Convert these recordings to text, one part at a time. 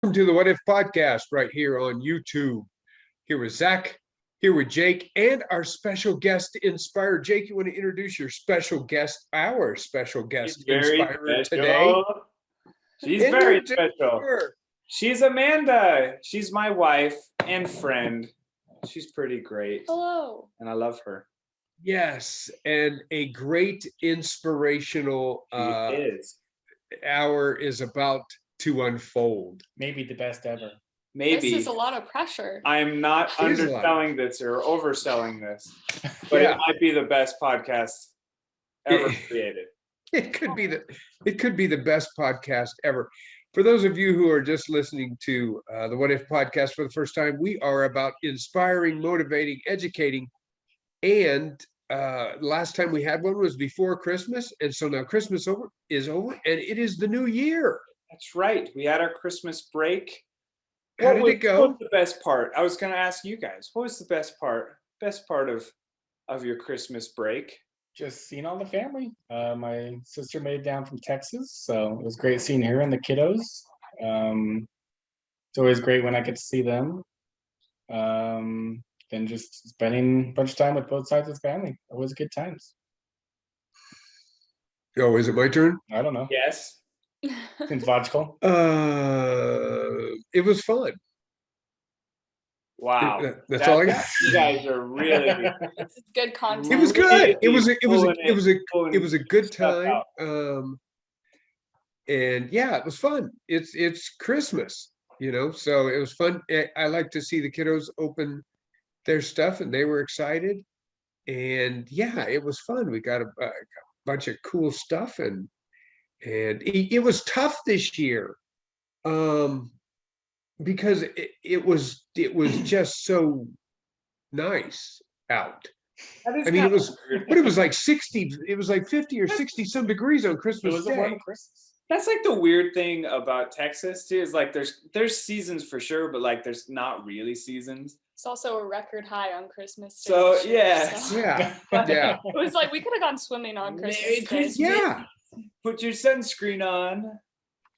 Welcome to the What If podcast right here on YouTube. Here with Zach, here with Jake, and our special guest Inspire. Jake, you want to introduce your special guest, our special guest Inspire today? She's very special. She's Amanda. She's my wife and friend. She's pretty great. Hello. And I love her. Yes, and a great inspirational hour is about to unfold. Maybe the best ever. Maybe. This is a lot of pressure. I'm not underselling this or overselling this, but it might be the best podcast ever created. It could be the best podcast ever. For those of you who are just listening to the What If podcast for the first time, we are about inspiring, motivating, educating, and last time we had one was before Christmas, and so now Christmas is over, and it is the new year. That's right. We had our Christmas break. How did it go? What was the best part? I was going to ask you guys. What was the best part? Best part of your Christmas break? Just seeing all the family. My sister made it down from Texas, so it was great seeing her and the kiddos. It's always great when I get to see them. Then just spending a bunch of time with both sides of the family. Always good times. Oh, is it my turn? I don't know. Yes. Seems logical. It was fun. Wow. That's all I got. You guys are really good. It's good content. It was good. It was a good time. And yeah, it was fun. It's Christmas, so it was fun. I like to see the kiddos open their stuff, and they were excited. And yeah, it was fun. We got a bunch of cool stuff, and it was tough this year, because it was just so nice out. I mean, it was like 60. It was like 50 or 60 some degrees on Christmas Day. It was a warm Christmas. That's like the weird thing about Texas too. Is like there's seasons for sure, but like there's not really seasons. It's also a record high on Christmas Day. So yeah. It was like we could have gone swimming on Christmas Day. Yeah. Put your sunscreen on.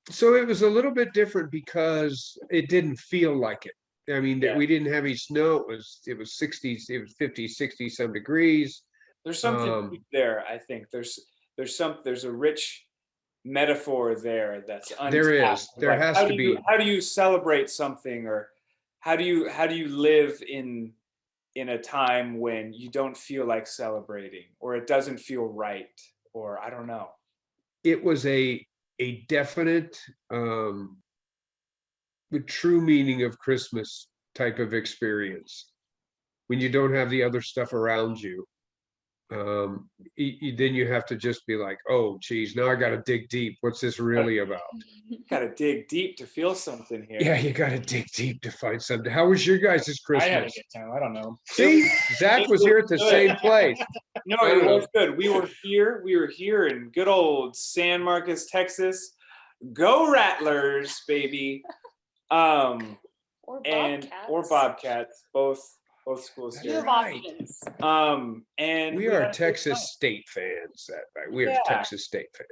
So it was a little bit different because it didn't feel like it. I mean, we didn't have any snow. It was 60s, it was 50, 60 some degrees. There's something there, I think. There's a rich metaphor there that's untapped. There is. There has to be. How do you celebrate something, or how do you live in a time when you don't feel like celebrating, or it doesn't feel right, or I don't know. It was a definite the true meaning of Christmas type of experience when you don't have the other stuff around you. Then you have to just be like, oh geez, now I got to dig deep. What's this really about? Got to dig deep to feel something here. Yeah, you got to dig deep to find something. How was your guys' Christmas? I had a good time. I don't know. See, Zach was here at the same place. No, it was good. We were here in good old San Marcos, Texas. Go Rattlers, baby. Or Bobcats, both schools here. Right. And we are Texas State fans. We are Texas State fans.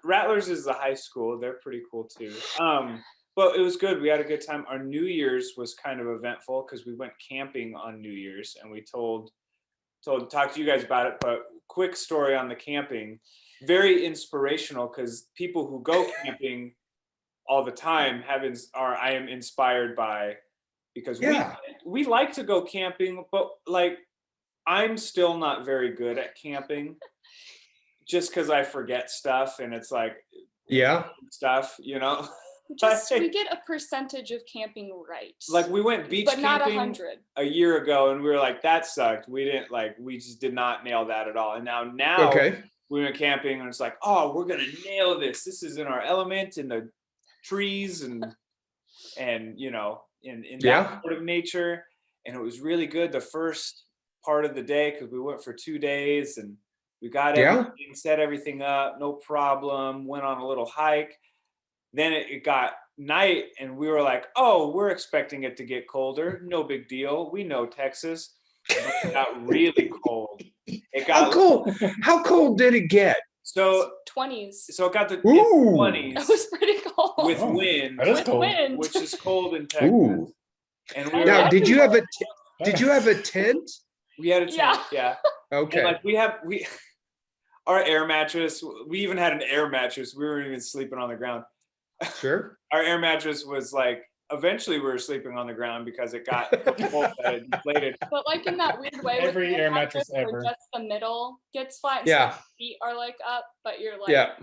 Rattlers is the high school. They're pretty cool too. But it was good. We had a good time. Our New Year's was kind of eventful because we went camping on New Year's, and we talked to you guys about it. But quick story on the camping, very inspirational because people who go camping all the time I am inspired by, because Yeah. we like to go camping, but like I'm still not very good at camping just because I forget stuff and it's like Yeah. stuff, you know. We get a percentage of camping right. Like we went beach but not camping 100. a year ago and we were like, that sucked. We just did not nail that at all. And now Okay. we went camping and it's like, oh, we're gonna nail this. This is in our element, in the trees and you know, in Yeah. that sort of nature. And it was really good the first part of the day because we went for 2 days and we got Yeah. everything, set everything up, no problem. Went on a little hike. Then it got night and we were like, oh, we're expecting it to get colder. No big deal. We know Texas. But it got really cold. It How got cold? How cold did it get? so 20s. so it got the Ooh. 20s It was pretty cold. with Oh, wind, that is With cold. wind. which is cold in Texas. Ooh. And we were Now, like, did you have a tent? we had a tent, yeah. Okay. And like our air mattress, we even had an air mattress. We weren't even sleeping on the ground. Sure. Our air mattress was like, eventually we were sleeping on the ground because it got so cold that it deflated. But like in that weird way, Every with air mattress where ever. just the middle gets flat, and Yeah. so your feet are like up, but you're like Yeah.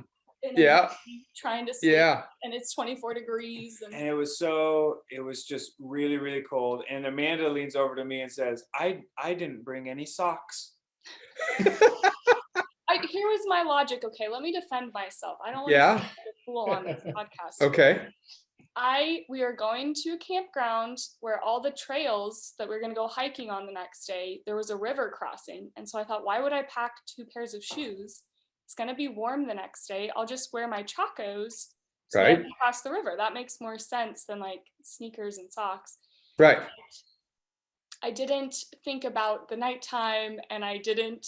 in a Yeah. knee trying to sleep, Yeah. and it's 24 degrees, and And it was just really, really cold. And Amanda leans over to me and says, I didn't bring any socks. here was my logic. Okay, let me defend myself. I don't want Yeah. to be a fool on this podcast. Okay. We are going to a campground where all the trails that we're going to go hiking on the next day, there was a river crossing. And so I thought, why would I pack 2 pairs of shoes? It's going to be warm the next day. I'll just wear my Chacos so that I Right. can cross the river. That makes more sense than like sneakers and socks. Right. I didn't think about the nighttime, and I didn't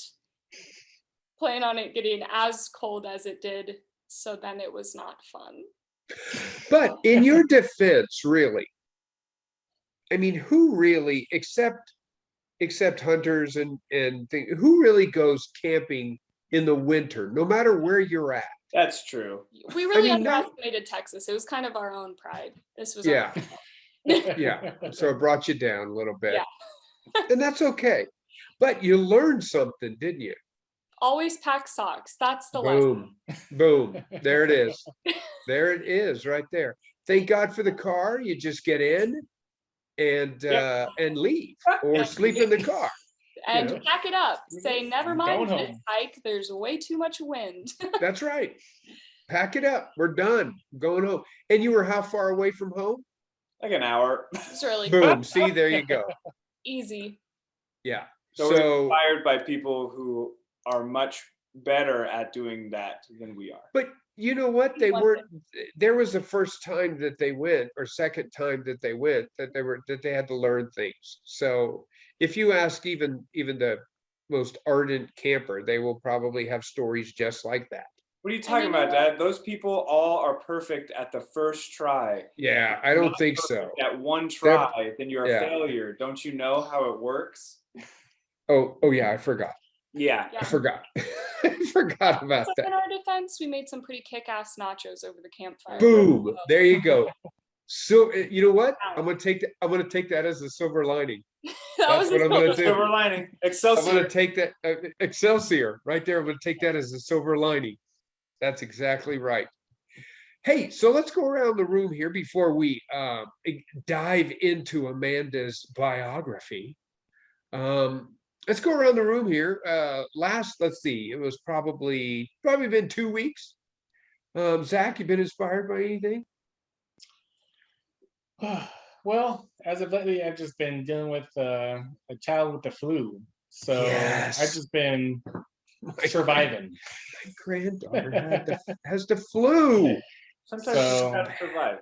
plan on it getting as cold as it did. So then it was not fun. But in your defense, really, I mean, who really, except hunters and things, who really goes camping in the winter, no matter where you're at? That's true. We really mean, not- underestimated Texas. It was kind of our own pride. This was Yeah. our Yeah. So it brought you down a little bit. Yeah. And that's okay. But you learned something, didn't you? always pack socks. That's the lesson. Boom. Boom. There it is. There it is right there. Thank God for the car. You just get in and leave or sleep in the car. And know. pack it up. Say, never I'm mind going this home. hike. There's way too much wind. That's right. Pack it up. We're done. Going home. And you were how far away from home? Like an hour. It's really Boom. See, there you go. easy. Yeah. So we're So, inspired by people who are much better at doing that than we are. but you know what? They One weren't, there was the first time that they went or second time that they went that they had to learn things. So if you ask even the most ardent camper, they will probably have stories just like that. What are you talking you know about, Dad? Those people all are perfect at the first try. Yeah, I don't think so. At one try, then you're a yeah. failure. Don't you know how it works? Oh yeah, I forgot. Yeah. Yeah. I forgot. I forgot about So that. in our defense, we made some pretty kick-ass nachos over the campfire. Boom. There you go. So you know what? I'm gonna take that as a silver lining. That was That's what I'm gonna do. Silver lining. I'm Excelsior. gonna take that Excelsior right there. I'm gonna take that as a silver lining. That's exactly right. Hey, so let's go around the room here before we dive into Amanda's biography. Let's go around the room here. Let's see, it was probably been 2 weeks. Zach, you been inspired by anything? Well, as of lately, I've just been dealing with a child with the flu. So Yes. I've just been My surviving. granddaughter has the flu. Sometimes So- you have to survive.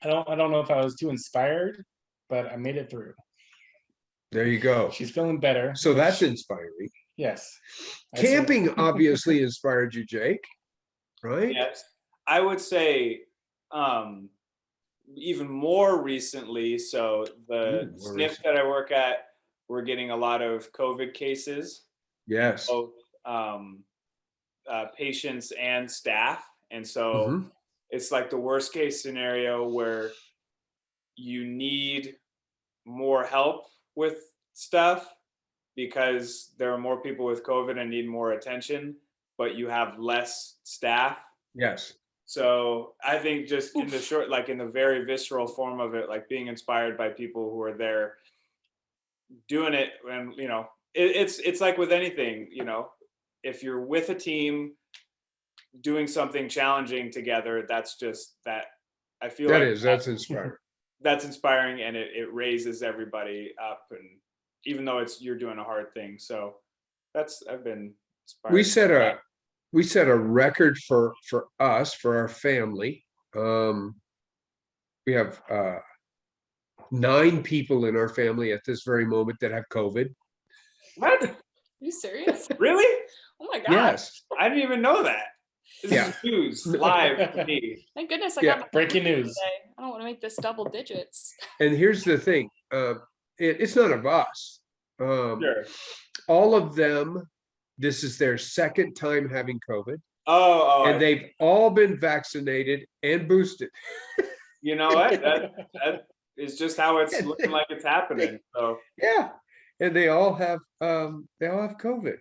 I don't know if I was too inspired, but I made it through. There you go. She's feeling better. So that's inspiring. Yes. I said- Camping obviously inspired you, Jake, right? Yes. I would say even more recently, so the Ooh, more SNF recent. that I work at, we're getting a lot of COVID cases, Yes. both patients and staff. And so Mhm. it's like the worst case scenario where you need more help with stuff because there are more people with COVID and need more attention, but you have less staff. Yes. So I think just in the short, like in the very visceral form of it, like being inspired by people who are there doing it. And, you know, it's like with anything, you know, if you're with a team doing something challenging together, that's just that. I feel That's inspiring. that's inspiring, and it raises everybody up, and even though you're doing a hard thing. So I've been inspired. We set a record for us, for our family. We have 9 people in our family at this very moment that have COVID. What? Are you serious? Really? Oh my god. Yes. I didn't even know that. This Yeah. is news live to me. Thank goodness I Yeah. got my Breaking period news. today. I don't want to make this double digits. And here's the thing, it's none of us. Sure. All of them, this is their second time having COVID, Oh, and they've all been vaccinated and boosted. you know what? That is just how it's looking like it's happening. So Yeah, and they all have COVID.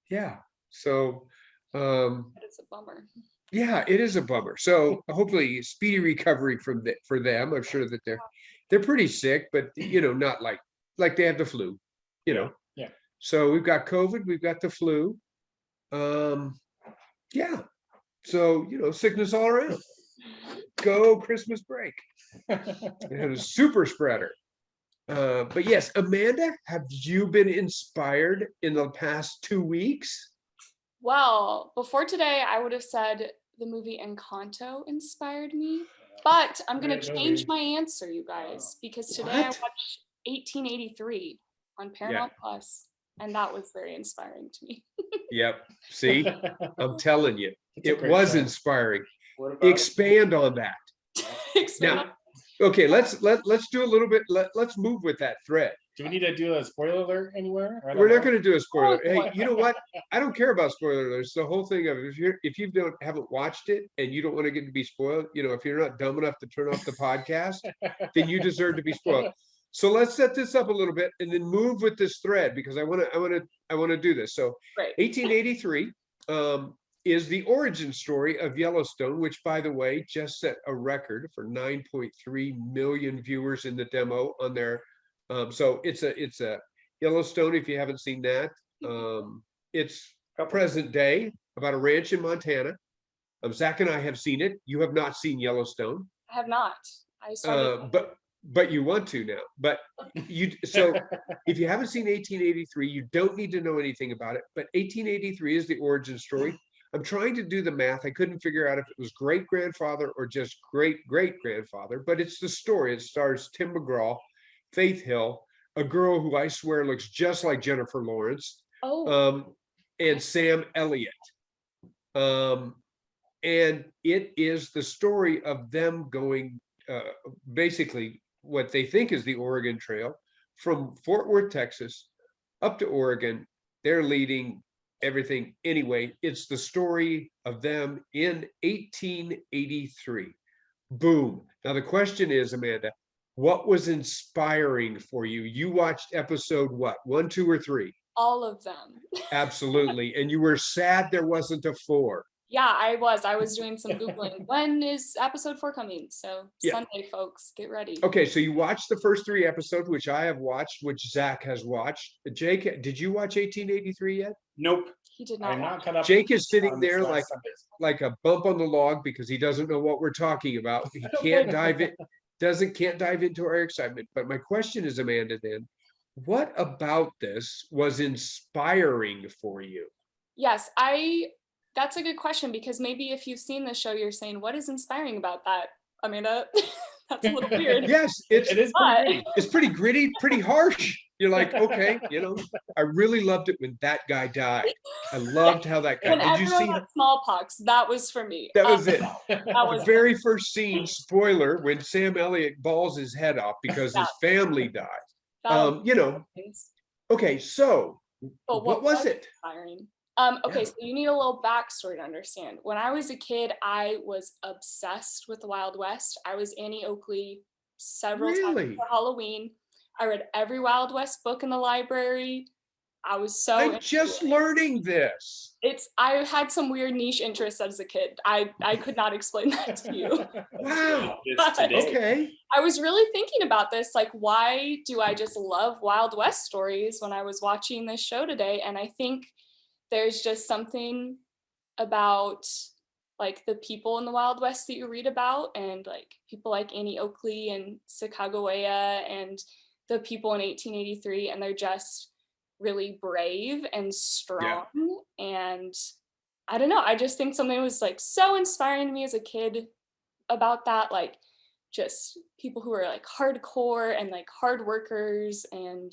Yeah, so But it's a bummer. yeah, it is a bummer. So hopefully speedy recovery for them. I'm sure that they're pretty sick, but you know, not like they have the flu, you know. Yeah. So we've got COVID, we've got the flu. Yeah. So, you know, sickness all around. Go Christmas break. It had a super spreader. But yes, Amanda, have you been inspired in the past 2 weeks? Well, before today, I would have said the movie Encanto inspired me, but I'm going to Great change movie. my answer, you guys, because today I What? watched 1883 on Paramount Plus, and that was very inspiring to me. Yep. See, I'm telling you, It's a it great was show. inspiring. what about Expand on that. Expand Now, okay, let's do a little bit. Let's move with that thread. Do we need to do a spoiler alert anywhere? I don't We're not know. going to do a spoiler. Oh, Hey, you know what? I don't care about spoiler alerts. The whole thing of if you haven't watched it and you don't want to get to be spoiled, you know, if you're not dumb enough to turn off the podcast, then you deserve to be spoiled. So let's set this up a little bit and then move with this thread because I want to do this. So Great. 1883 is the origin story of Yellowstone, which by the way just set a record for 9.3 million viewers in the demo on their so it's a Yellowstone, if you haven't seen that. It's present day about a ranch in Montana. Zach and I have seen it. You have not seen Yellowstone. I have not. I started. But you want to now. But so if you haven't seen 1883, you don't need to know anything about it. But 1883 is the origin story. I'm trying to do the math. I couldn't figure out if it was great grandfather or just great grandfather. But it's the story. It stars Tim McGraw, Faith Hill, a girl who I swear looks just like Jennifer Lawrence, and Sam Elliott. And it is the story of them going basically what they think is the Oregon Trail from Fort Worth, Texas, up to Oregon. They're leading everything. Anyway, it's the story of them in 1883. Boom. Now the question is, Amanda, what was inspiring for you? You watched episode what? 1, 2, or 3? All of them. Absolutely. And you were sad there wasn't a 4. Yeah, I was doing some Googling. When is episode 4 coming? So Yeah. Sunday, folks, get ready. Okay, so you watched the first 3 episodes, which I have watched, which Zach has watched. Jake, did you watch 1883 yet? Nope. He did I'm not. not caught up. Jake is sitting on there last Sundays. like a bump on the log because he doesn't know what we're talking about. He can't dive into our excitement. But my question is, Amanda, then, what about this was inspiring for you? Yes, that's a good question because maybe if you've seen the show, you're saying, what is inspiring about that, Amanda? That's a little weird. Yes, It is But pretty it's pretty gritty, pretty harsh. You're like, okay, you know, I really loved it when that guy died. I loved how that guy. when Did you everyone see got smallpox, that was for me. that was it? That The was very first scene, spoiler, when Sam Elliott balls his head off because his family died. that was You know, things. okay, so But what was it? inspiring? Okay, Yeah. so you need a little backstory to understand. When I was a kid, I was obsessed with the Wild West. I was Annie Oakley several times Really? for Halloween. I read every Wild West book in the library. I was so I'm into just it. learning this. I had some weird niche interests as a kid. I could not explain that to you. Wow. It's today. Okay. I was really thinking about this, like, why do I just love Wild West stories when I was watching this show today? And I think there's just something about like the people in the Wild West that you read about, and like people like Annie Oakley and Sacagawea and the people in 1883, and they're just really brave and strong. And I don't know, I just think something was like so inspiring to me as a kid about that, like just people who are like hardcore and like hard workers, and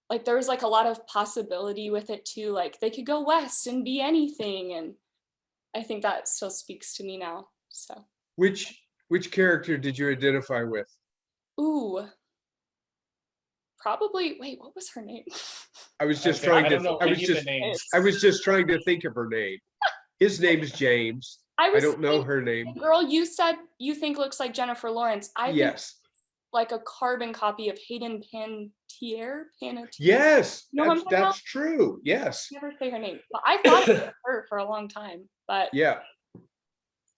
like there was like a lot of possibility with it too, like they could go west and be anything, and I think that still speaks to me now. So Which character did you identify with? ooh, probably, wait, what was her name? I was I just trying don't to know any of the names. I was just trying to think of her name. His name is James. I I was don't know thinking, her name. the girl you said you think looks like Jennifer Lawrence, I think Yes. like a carbon copy of Hayden Panettiere. Yes. You know who I'm talking about? That's true. Yes. Never say her name, but I thought it was her for a long time. But Yeah.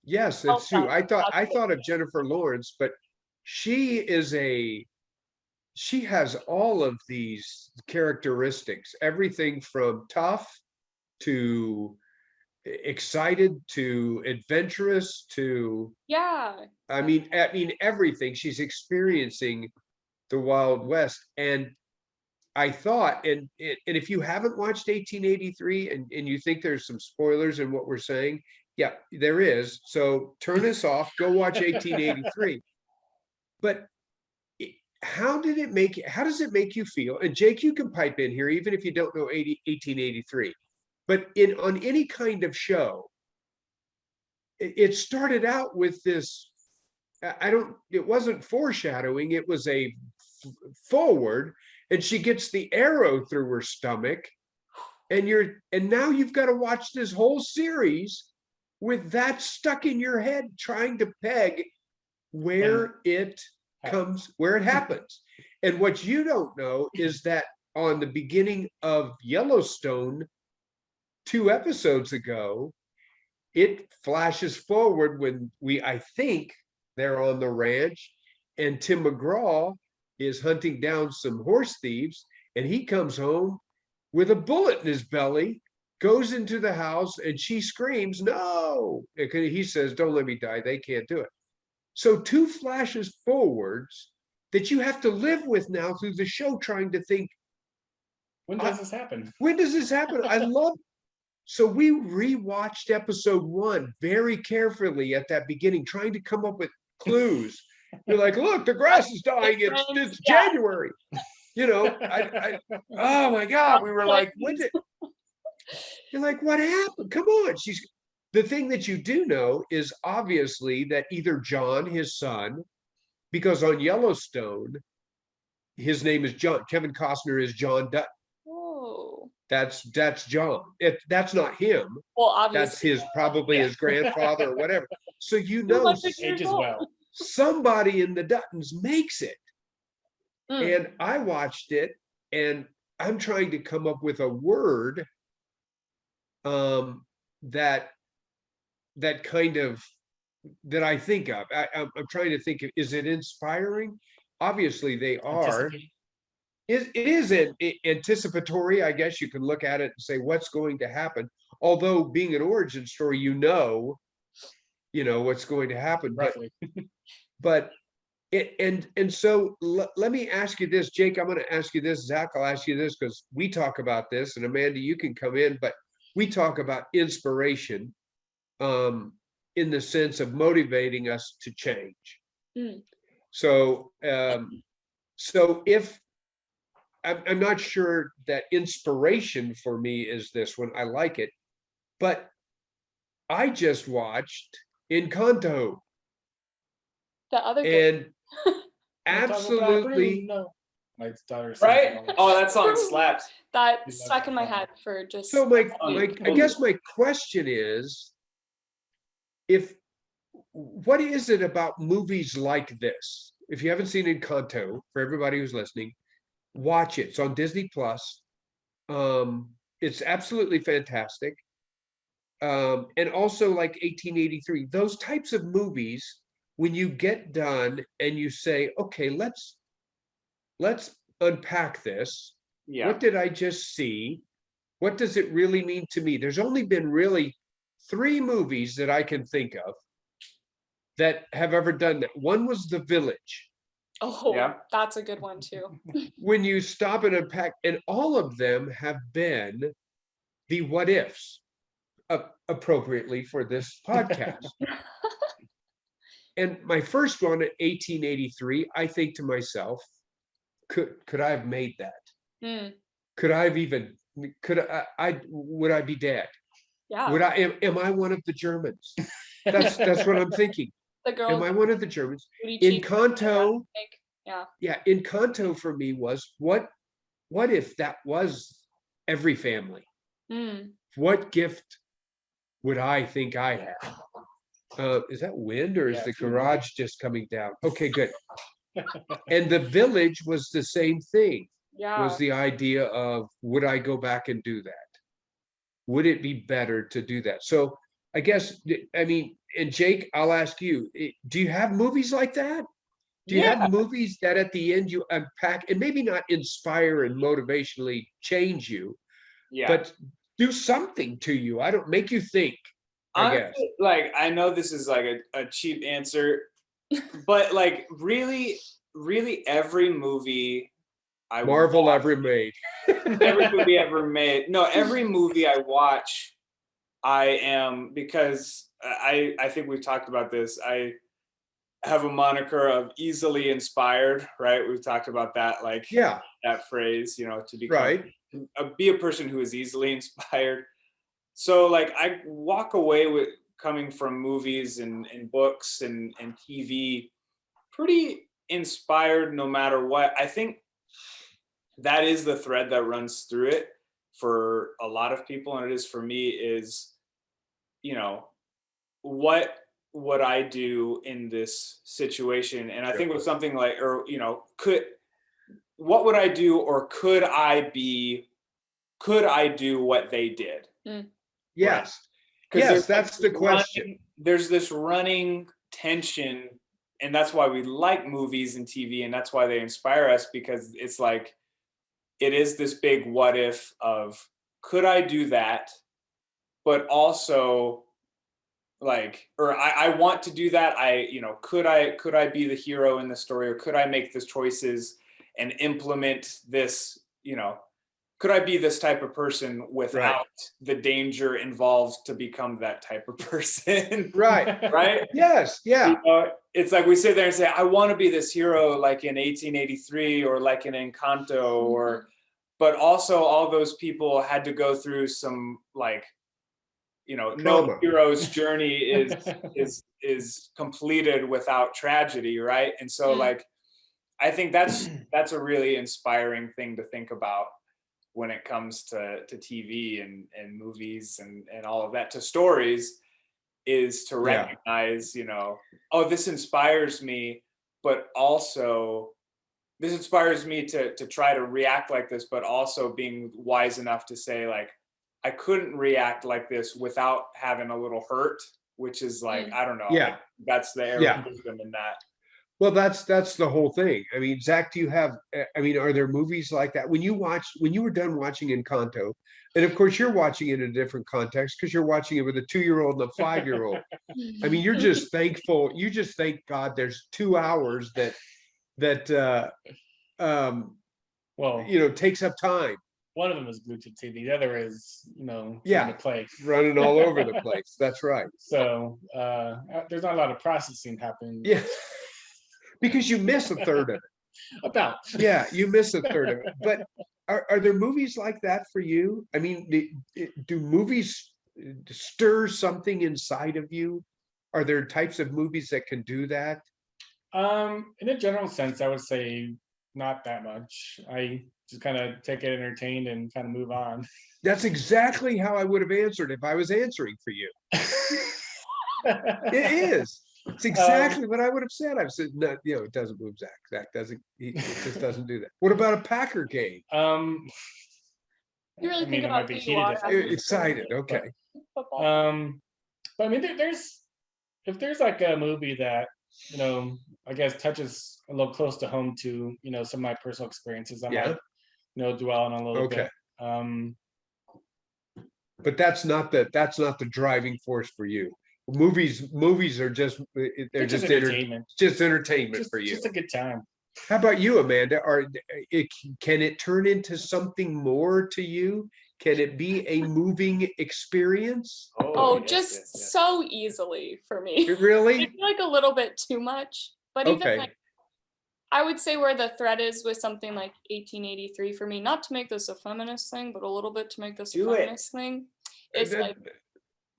Yes, Oh, it's true. I thought okay. of Jennifer Lawrence, but she is she has all of these characteristics, everything from tough to excited to adventurous to yeah, I mean everything. She's experiencing the Wild West. And I thought, and if you haven't watched 1883 and you think there's some spoilers in what we're saying, yeah, there is. So turn this off, go watch 1883. But how does it make you feel? And Jake, you can pipe in here, even if you don't know 1883. But on any kind of show, it started out with this, it wasn't foreshadowing, it was a forward, and she gets the arrow through her stomach, and now you've got to watch this whole series with that stuck in your head, trying to peg where it happens. And what you don't know is that on the beginning of Yellowstone, 2 episodes ago, it flashes forward when I think they're on the ranch, and Tim McGraw is hunting down some horse thieves, and he comes home with a bullet in his belly, goes into the house, and she screams, "No!" He says, "Don't let me die. They can't do it." So 2 flashes forwards that you have to live with now through the show, trying to think, When does this happen? when does this happen? I love. So we rewatched episode 1 very carefully at that beginning, trying to come up with clues. You're like, look, the grass is dying. It's Yeah. January. You know, oh my God. We were like, you're like, what happened? Come on. The thing that you do know is obviously that either John, his son, because on Yellowstone, his name is John. Kevin Costner is John Dutton. Oh, That's John. That's not him. well, That's obviously. probably his grandfather or whatever. So you know 200 years Ages old. well. somebody in the Duttons makes it. Mm. And I watched it, and I'm trying to come up with a word that kind of that I think of. I'm trying to think of, is it inspiring? Obviously they are. It is anticipatory, I guess you can look at it and say what's going to happen. Although being an origin story, you know what's going to happen. Roughly. But so let me ask you this, Jake. I'm going to ask you this. Zach, I'll ask you this because we talk about this, and Amanda, you can come in. But we talk about inspiration, in the sense of motivating us to change. Mm. So, if I'm not sure that inspiration for me is this one. I like it, but I just watched Encanto, The other good. and absolutely, No. My daughter sings Right? it all the Oh, time. that song slaps. That We love stuck in my that song. head for just. So I Totally. guess my question is, if what is it about movies like this? If you haven't seen Encanto, for everybody who's listening, watch it. It's on Disney Plus. It's absolutely fantastic. And also like 1883, those types of movies, when you get done and you say, okay, let's unpack this. Yeah. What did I just see? What does it really mean to me? There's only been really 3 movies that I can think of that have ever done that. One was The Village. Oh, Yeah. that's a good one too. When you stop and unpack, and all of them have been the what ifs, appropriately for this podcast. And my first one at 1883, I think to myself, could I have made that? Mm, Could I have even, would I be dead? yeah. Would am I one of the Germans? That's what I'm thinking. The girl. Am I one of the Germans? booty cheek, Encanto, like, yeah. yeah, Encanto for me was what if that was every family? Mm. What gift would I think I have? Is that wind or is Yeah, the it's wind. garage just coming down? Okay, good. And The Village was the same thing. Yeah. Was the idea of, would I go back and do that? Would it be better to do that? So I guess, I mean, and Jake, I'll ask you, do you have movies like that? Do you Yeah. have movies that at the end you unpack and maybe not inspire and motivationally change you, Yeah. but do something to you? I don't make you think, I guess. Honestly, like, I know this is like a cheap answer, but like really every movie I Marvel watch, ever made. every movie ever made. No, every movie I watch, I am, because I think we've talked about this. I have a moniker of easily inspired, right? We've talked about that, like Yeah, that phrase, to become right. be a person who is easily inspired. So like I walk away with, coming from movies and books and TV, pretty inspired no matter what. I think that is the thread that runs through it for a lot of people, and it is for me, is, what would I do in this situation? And I think with something like, or, what would I do, or could I do what they did? Yes. 'Cause Yes, there's that's the question. There's this running tension, and that's why we like movies and TV, and that's why they inspire us, because it's like, it is this big what if of, could I do that? But also, like, or I want to do that. Could I be the hero in the story, or could I make these choices and implement this, could I be this type of person without the danger involved to become that type of person? Right. Right? Yes, yeah. It's like we sit there and say, I want to be this hero like in 1883 or like in Encanto, or, but also all those people had to go through some, like, no Trauma. hero's journey is completed without tragedy, right? And so like, I think that's a really inspiring thing to think about when it comes to TV and movies and all of that, to stories, is to recognize, oh, this inspires me, but also this inspires me to try to react like this, but also being wise enough to say, like, I couldn't react like this without having a little hurt, which is like, I don't know. Yeah. That's the area of wisdom in that. Well, that's the whole thing. I mean, Zach, do you have, are there movies like that? When you were done watching Encanto, and of course you're watching it in a different context because you're watching it with a 2-year-old and a 5-year-old. I mean, you're just thankful. You just thank God there's 2 hours that Well, takes up time. one of them is glued to TV. The other is, Yeah. trying to play. Running all over the place. That's right. So there's not a lot of processing happening. Yeah. Because you miss a third of it. About. Yeah, you miss a third of it. But are there movies like that for you? I mean, do movies stir something inside of you? Are there types of movies that can do that? In a general sense, I would say not that much. I just kind of take it entertained and kind of move on. That's exactly how I would have answered if I was answering for you. It is. It's exactly what I would have said. I've said, no, it doesn't move Zach. Zach doesn't, he just doesn't do that. What about a Packer game? You really I think it about might be who you heated are if after Excited, okay. football. But I mean, if there's like a movie that, I guess touches a little close to home to, some of my personal experiences, I Yeah. might, dwell on a little Okay. bit. But that's not the driving force for you. Movies are just, they're just entertainment. Entertainment for you. Just a good time. How about you, Amanda? Can it turn into something more to you? Can it be a moving experience? Oh, yes, just yes, yes. so easily for me. Really? I feel like a little bit too much, but even Okay. like I would say where the thread is with something like 1883 for me, not to make this a feminist thing, but a little bit to make this a Do it. feminist thing. It's like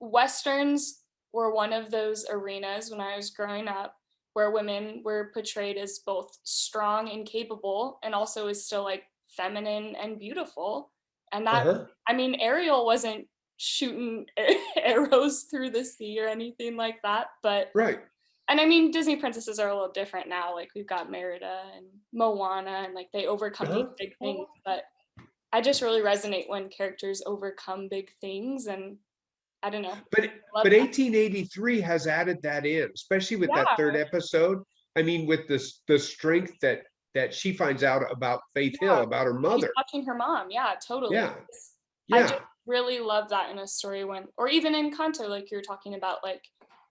Westerns were one of those arenas when I was growing up where women were portrayed as both strong and capable and also as still like feminine and beautiful. And that, Uh-huh. I mean, Ariel wasn't shooting arrows through the sea or anything like that, but Right. and I mean, Disney princesses are a little different now. Like we've got Merida and Moana, and like they overcome these big things. But I just really resonate when characters overcome big things, and I don't know. But Love but that. 1883 has added that in, especially with that Yeah. third episode. I mean, with the strength that she finds out about Faith Hill, Yeah. about her She's mother. watching her mom. Yeah, totally. Yeah. I Yeah. just really love that in a story or even in Kanto, like you were talking about, like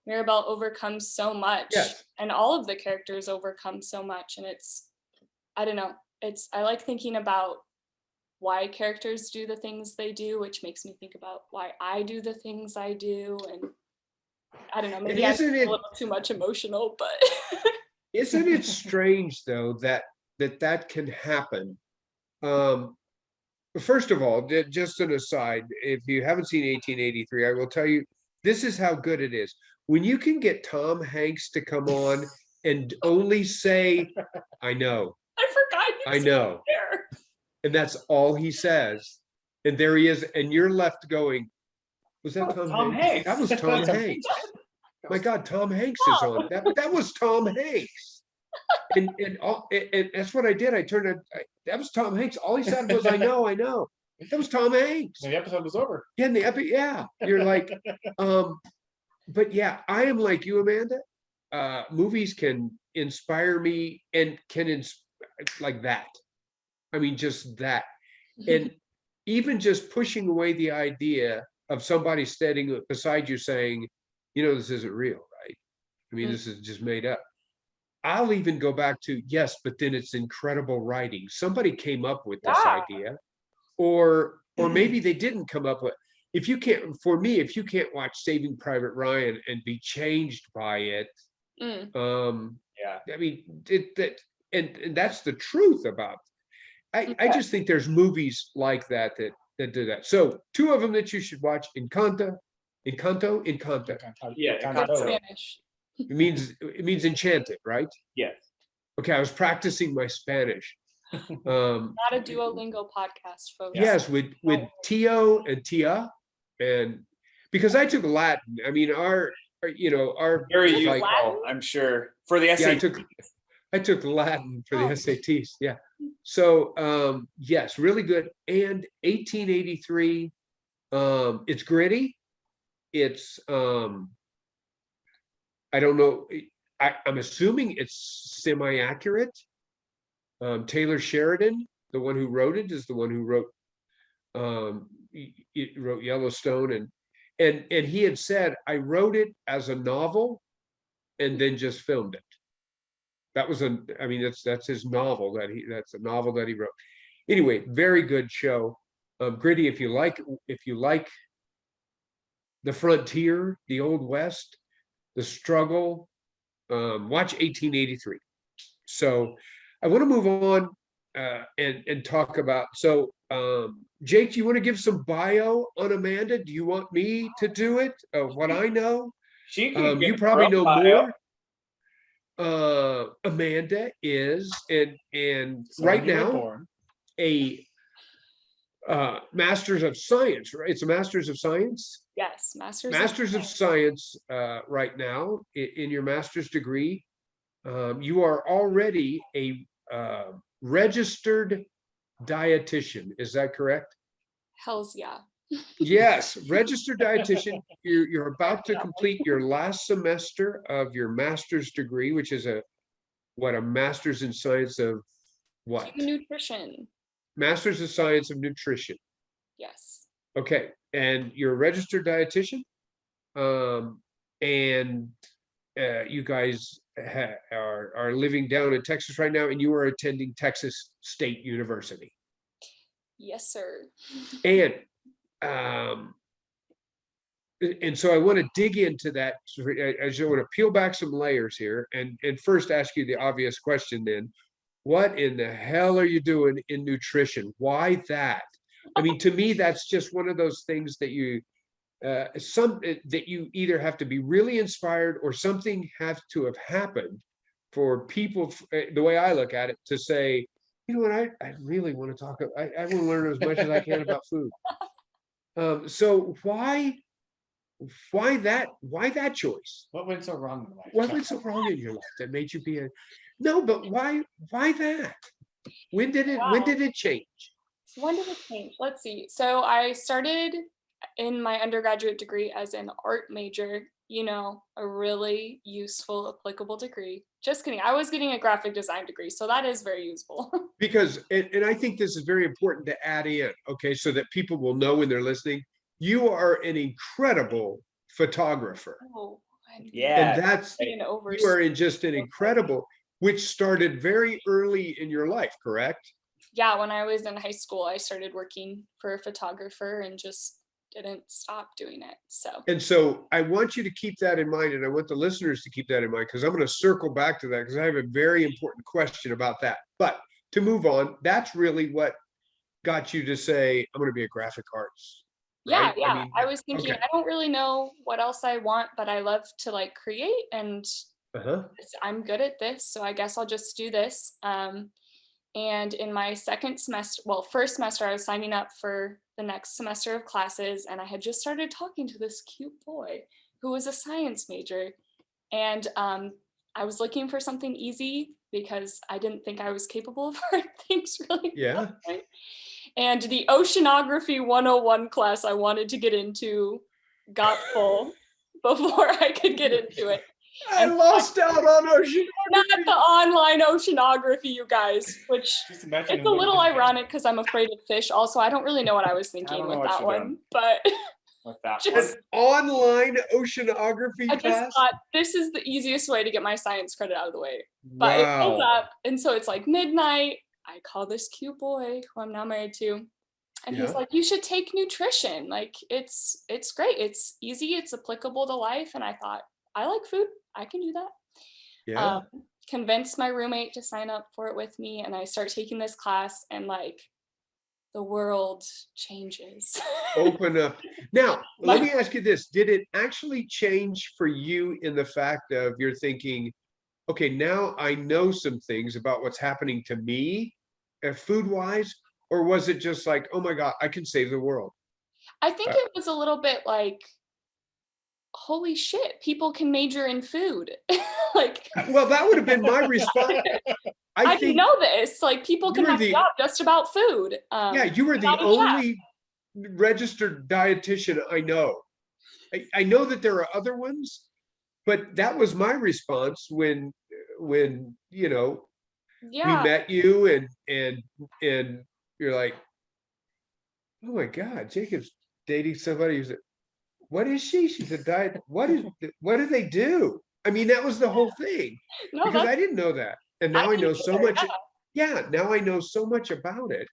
Mirabelle overcomes so much, Yes. and all of the characters overcome so much, and I don't know. I like thinking about why characters do the things they do, which makes me think about why I do the things I do, and I don't know. Maybe I'm isn't a it- little too much emotional, but Isn't it strange though that can happen? First of all, just an aside, if you haven't seen 1883, I will tell you this is how good it is. When you can get Tom Hanks to come on and only say, "I know, I forgot. I know," There. and that's all he says, and there he is, and you're left going, "Was that Tom, Tom Hanks? Hanks. That was Tom Hanks." My God, Tom Hanks is on that, but that was Tom Hanks. And that's what I did. I turned it. That was Tom Hanks. All he said was, "I know, I know." That was Tom Hanks. And the episode was over. Yeah, in the epic. Yeah, you're like, but yeah, I am like you, Amanda. Movies can inspire me and like that. I mean, just that, and even just pushing away the idea of somebody standing beside you saying, "This isn't real, right? I mean, this is just made up." I'll even go back to, yes, but then it's incredible writing. Somebody came up with this Yeah. idea, or maybe they didn't come up with. If you can't watch Saving Private Ryan and be changed by it, Yeah. I mean, and that's the truth about it. I just think there's movies like that do that. So 2 of them that you should watch: Encanto. Yeah, Encanto. Spanish. It means enchanted, right? Yes. Okay, I was practicing my Spanish. Not a Duolingo podcast, folks. Yes, with Tio and Tia, and because I took Latin. I mean, our Very Like useful, Latin? I'm sure. For the yeah, SAT. I took Latin for the Oh. SATs. Yeah, so yes, really good. And 1883, it's gritty. It's I don't know. I'm assuming it's semi-accurate. Taylor Sheridan, the one who wrote it, is the one who wrote wrote Yellowstone, and he had said, "I wrote it as a novel and then just filmed it." That was that's his novel that's a novel that he wrote. Anyway, very good show. Gritty, if you like the frontier, the Old West, the struggle, watch 1883. So I want to move on and talk about, Jake, do you want to give some bio on Amanda? Do you want me to do it? What I know? She can You give probably her know own bio. Amanda is, and So right you were now, born. a Masters of Science, right? It's a Masters of Science. Yes, master's. Masters of Science right now in your master's degree. You are already a registered dietitian. Is that correct? Hells yeah. Yes, registered dietitian. You're about to Yeah. complete your last semester of your master's degree, which is a master's in science of what? Human nutrition. Master's of Science of Nutrition. Yes. Okay, and you're a registered dietitian. And you guys are living down in Texas right now, and you are attending Texas State University. Yes, sir. And so I want to dig into that. I just want to peel back some layers here, and first ask you the obvious question. Then, what in the hell are you doing in nutrition? Why that? I mean, to me, that's just one of those things that you that you either have to be really inspired or something has to have happened for people, the way I look at it, to say, you know what, I really want to talk, I want to learn as much as I can about food. So why that choice? What went so wrong in life? What went so wrong in your life that made you be a, no, but why that? When did it change? When did it change? Let's see. So I started in my undergraduate degree as an art major, a really useful, applicable degree. Just kidding. I was getting a graphic design degree, so that is very useful. Because, and I think this is very important to add in, okay, so that people will know when they're listening, you are an incredible photographer. Oh, Yeah. And that's, you are in just an incredible, which started very early in your life, correct? Yeah, when I was in high school, I started working for a photographer and just didn't stop doing it. And so I want you to keep that in mind, and I want the listeners to keep that in mind, because I'm going to circle back to that, because I have a very important question about that. But to move on, that's really what got you to say, I'm going to be a graphic artist. Yeah, right? yeah. I was thinking, okay. I don't really know what else I want, but I love to create, and I'm good at this, so I guess I'll just do this. And in my first semester, I was signing up for the next semester of classes, and I had just started talking to this cute boy who was a science major. And I was looking for something easy because I didn't think I was capable of hard things really. Yeah. Right? And the Oceanography 101 class I wanted to get into got full before I could get into it. I lost out on ocean. Not the online oceanography, you guys, which it's a little ironic because I'm afraid of fish. Also, I don't really know what I was thinking with that one, but with that just online oceanography I class. just thought this is the easiest way to get my science credit out of the way. But it fills up, and so it's midnight. I call this cute boy who I'm now married to, and he's like, "You should take nutrition. It's great. It's easy. It's applicable to life." And I thought, I like food. I can do that. Yeah. Convinced my roommate to sign up for it with me, and I start taking this class, and the world changes. Open up. Now, let me ask you this. Did it actually change for you in the fact of you're thinking, okay, now I know some things about what's happening to me food-wise, or was it just oh my God, I can save the world? I think it was a little bit holy shit, people can major in food. Well, that would have been my response. I didn't know this. People can have a job just about food. Yeah, you were the only registered dietitian I know. I know that there are other ones, but that was my response when we met you and you're like, oh my God, Jacob's dating somebody who's what is she? She's a diet. What do they do? I mean, that was the whole thing. No, because I didn't know that. And now I know so much. Yeah, now I know so much about it.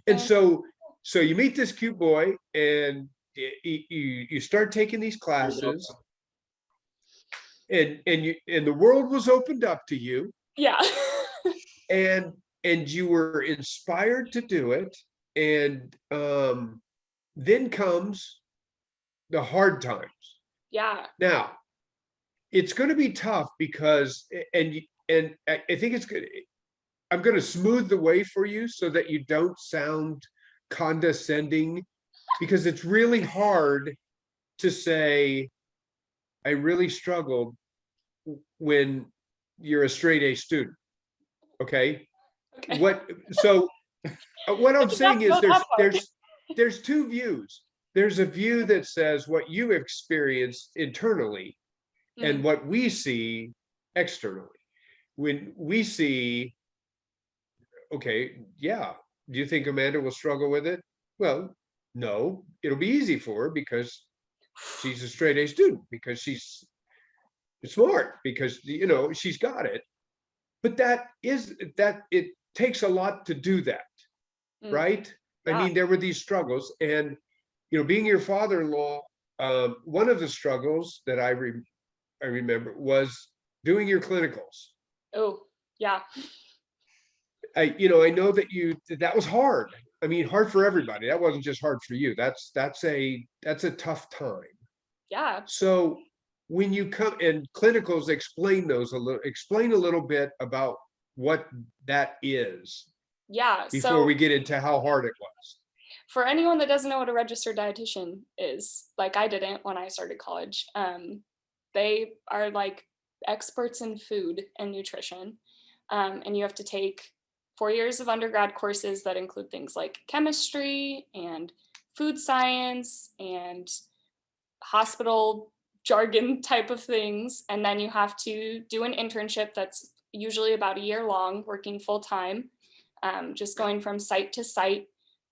And so you meet this cute boy and you start taking these classes and the world was opened up to you. Yeah. and you were inspired to do it. And then comes the hard times. Yeah. Now, it's going to be tough because, and and I think it's good. I'm going to smooth the way for you so that you don't sound condescending, because it's really hard to say, I really struggled when you're a straight A student. Okay. Okay. What I'm saying is Not that part. there's two views. There's a view that says what you experienced internally and Mm, what we see externally. When we see, okay, yeah, do you think Amanda will struggle with it? Well, no, it'll be easy for her because she's a straight A student, because she's smart, because she's got it. But that it takes a lot to do that, mm, right? I yeah. mean, there were these struggles, and being your father-in-law, one of the struggles that I remember was doing your clinicals. Oh, yeah. I know that was hard. I mean, hard for everybody. That wasn't just hard for you. That's a tough time. Yeah. So when you come and clinicals, explain a little bit about what that is Yeah. before So we get into how hard it was. for anyone that doesn't know what a registered dietitian is, like I didn't when I started college, they are like experts in food and nutrition. And you have to take 4 years of undergrad courses that include things like chemistry and food science and hospital jargon type of things. And then you have to do an internship that's usually about a year long, working full time, just going from site to site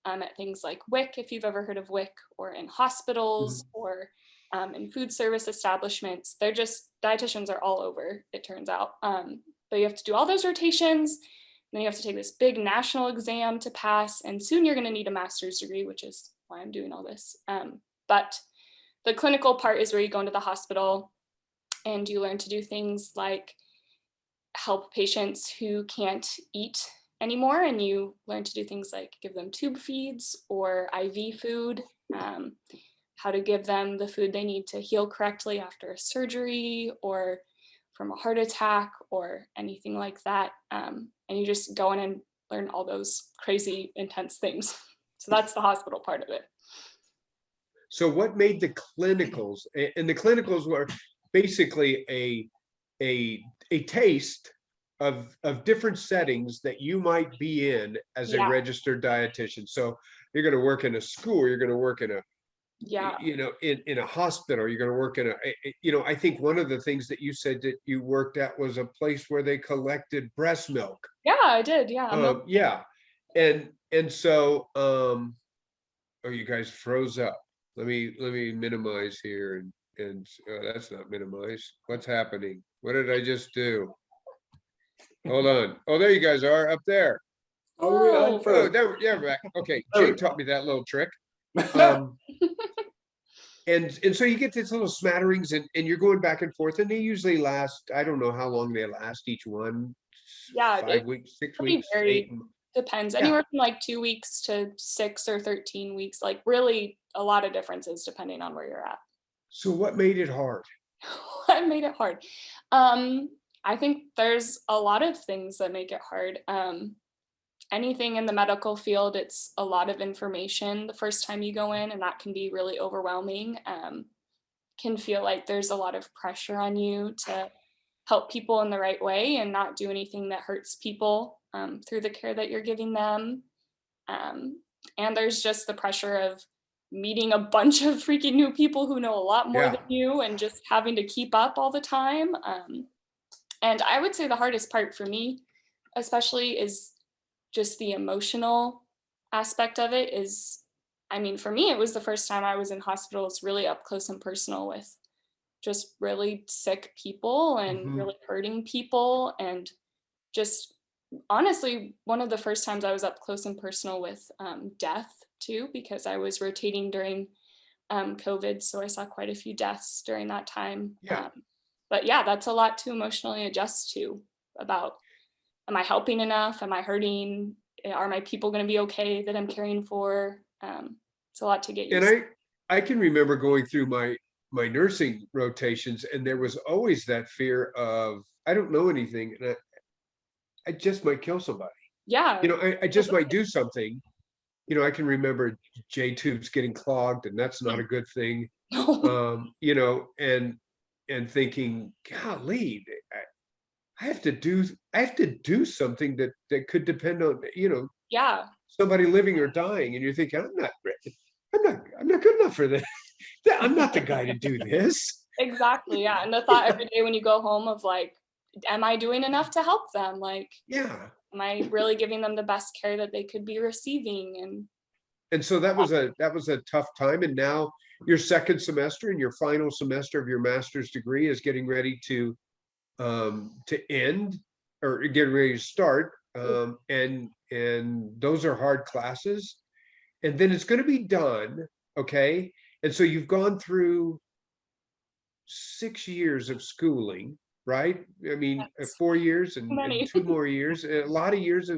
at things like WIC, if you've ever heard of WIC, or in hospitals or in food service establishments. They're just, dietitians are all over, it turns out. But you have to do all those rotations. Then you have to take this big national exam to pass. And soon you're going to need a master's degree, which is why I'm doing all this. But the clinical part is where you go into the hospital and you learn to do things like help patients who can't eat anymore, and you learn to do things like give them tube feeds or IV food, how to give them the food they need to heal correctly after a surgery or from a heart attack or anything like that. And you just go in and learn all those crazy, intense things. So that's the hospital part of it. So what made the clinicals, and the clinicals were basically a taste of different settings that you might be in as a Yeah. registered dietitian. So you're going to work in a school, you're going to work in a Yeah. in a hospital, you're going to work in I think one of the things that you said that you worked at was a place where they collected breast milk. Yeah, I did. Yeah. Yeah. And so oh, you guys froze up. Let me minimize here, and that's not minimize. What's happening? What did I just do? Hold on. Oh, there you guys are up there. Whoa. Oh, there, yeah, back. Okay, There we Jake taught me that little trick. And so you get these little smatterings, and you're going back and forth, and they usually last, I don't know how long they last each one. Yeah, 5 weeks, 6 pretty weeks, varied. 8. Depends, Yeah. anywhere from like 2 weeks to 6 or 13 weeks, like really a lot of differences depending on where you're at. So what made it hard? I made it hard. I think there's a lot of things that make it hard. Anything in the medical field, it's a lot of information the first time you go in, and that can be really overwhelming. Can feel like there's a lot of pressure on you to help people in the right way and not do anything that hurts people through the care that you're giving them. And there's just the pressure of meeting a bunch of freaking new people who know a lot more Yeah. than you and just having to keep up all the time. And I would say the hardest part for me, especially, is just the emotional aspect of it. Is, I mean, for me, it was the first time I was in hospitals really up close and personal with just really sick people and Mhm. really hurting people, and just honestly one of the first times I was up close and personal with death too, because I was rotating during COVID, so I saw quite a few deaths during that time. Yeah. But yeah, that's a lot to emotionally adjust to, about, am I helping enough? Am I hurting? Are my people going to be okay that I'm caring for? It's a lot to get used to. And I can remember going through my nursing rotations, and there was always that fear of, I don't know anything, I just might kill somebody. Yeah. I just might do something. I can remember J tubes getting clogged, and that's not a good thing. And thinking, golly, I have to do something that could depend on, Yeah, somebody living or dying. And you're thinking, I'm not good enough for this. I'm not the guy to do this. exactly. Yeah. And the thought every day when you go home of like, am I doing enough to help them? Like, Yeah. am I really giving them the best care that they could be receiving? And so that was a tough time. And now your second semester and your final semester of your master's degree is getting ready to end, or getting ready to start. And those are hard classes. And then it's going to be done. Okay. And so you've gone through 6 years of schooling, right? I mean, Yes. 4 years and Many. 2 more years, a lot of years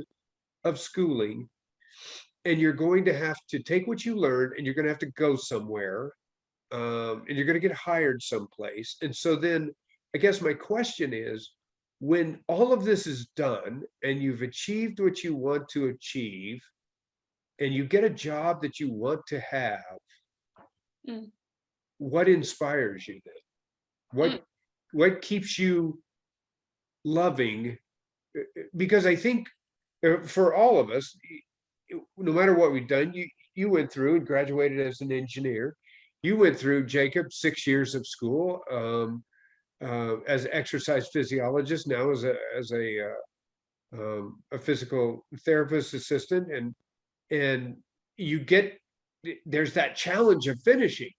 of schooling. And you're going to have to take what you learned, and you're going to have to go somewhere, and you're going to get hired someplace. And so then I guess my question is, when all of this is done and you've achieved what you want to achieve, and you get a job that you want to have, Mm. what inspires you then? What keeps you loving? Because I think, for all of us, no matter what we've done, you went through and graduated as an engineer. You went through, Jacob, 6 years of school, as an exercise physiologist, now as a physical therapist assistant, and there's that challenge of finishing.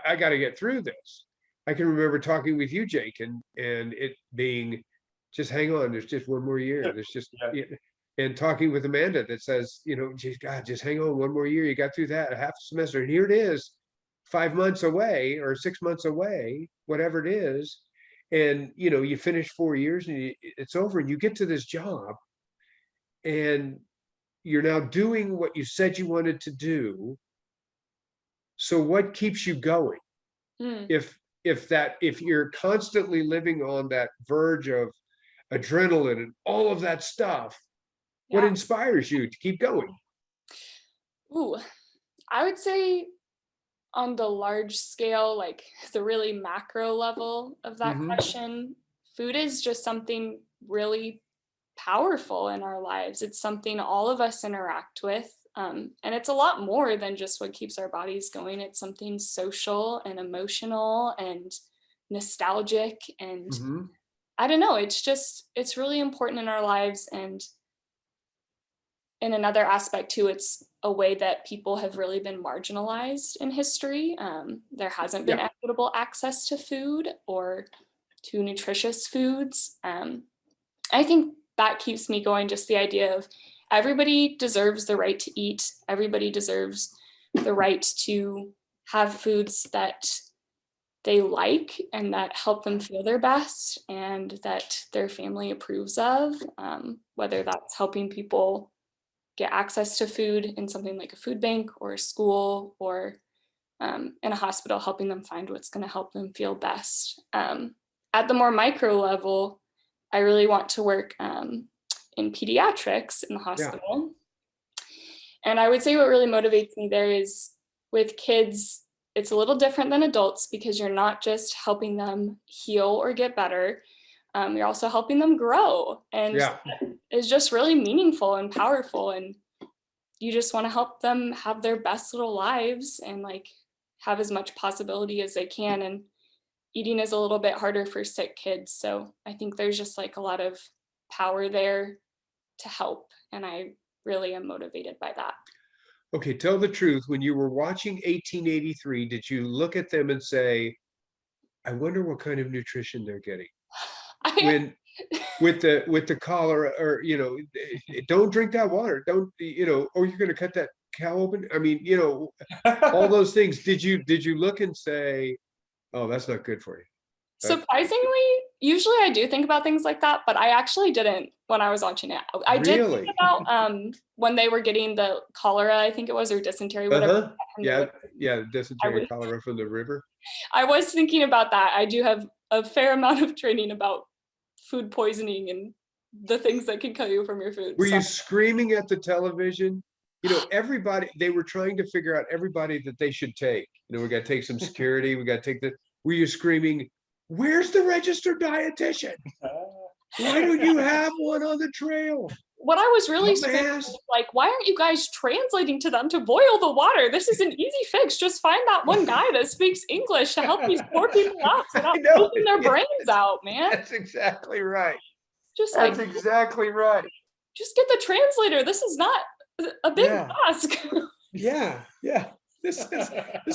I got to get through this. I can remember talking with you, Jake, and it being, just hang on, there's just one more year. There's just, and talking with Amanda that says, geez, God, just hang on one more year. You got through that, a half a semester, and here it is, 5 months away or 6 months away, whatever it is. And, you finish 4 years and it's over, and you get to this job, and you're now doing what you said you wanted to do. So what keeps you going? Mm. If you're constantly living on that verge of adrenaline and all of that stuff, what Yeah. inspires you to keep going? Ooh, I would say on the large scale, like the really macro level of that Mhm. question, food is just something really powerful in our lives. It's something all of us interact with. And it's a lot more than just what keeps our bodies going. It's something social and emotional and nostalgic. And Mhm. I don't know, it's really important in our lives. And in another aspect too, it's a way that people have really been marginalized in history. There hasn't been Yeah. equitable access to food or to nutritious foods. I think that keeps me going, just the idea of everybody deserves the right to eat. Everybody deserves the right to have foods that they like and that help them feel their best and that their family approves of, whether that's helping people get access to food in something like a food bank or a school, or in a hospital, helping them find what's going to help them feel best. At the more micro level, I really want to work in pediatrics in the hospital. And I would say what really motivates me there is, with kids, it's a little different than adults because you're not just helping them heal or get better. You're also helping them grow. And Yeah. it's just really meaningful and powerful. And you just want to help them have their best little lives and like have as much possibility as they can. And eating is a little bit harder for sick kids. So I think there's just like a lot of power there to help. And I really am motivated by that. Okay, tell the truth. When you were watching 1883, did you look at them and say, I wonder what kind of nutrition they're getting? When with the cholera, or don't drink that water, don't, or you're going to cut that cow open. I mean, all those things. Did you look and say, oh, that's not good for you? Surprisingly, usually I do think about things like that, but I actually didn't when I was watching it. I did Really? think about when they were getting the cholera, I think it was, or dysentery, whatever. Yeah, dysentery, cholera from the river. I was thinking about that. I do have a fair amount of training about food poisoning and the things that can kill you from your food. Were you So, screaming at the television? You know, everybody, they were trying to figure out everybody that they should take. You know, we got to take some security. We got to take the, were you screaming, where's the registered dietitian? Why don't you have one on the trail? what I was really screaming Dumbass. was like, why aren't you guys translating to them to boil the water? This is an easy fix. Just find that one guy that speaks English to help these poor people out without I know, pooping their yeah. brains out, man. That's exactly right. Just like, That's exactly right. just get the translator. This is not a big Yeah. task. Yeah, yeah. This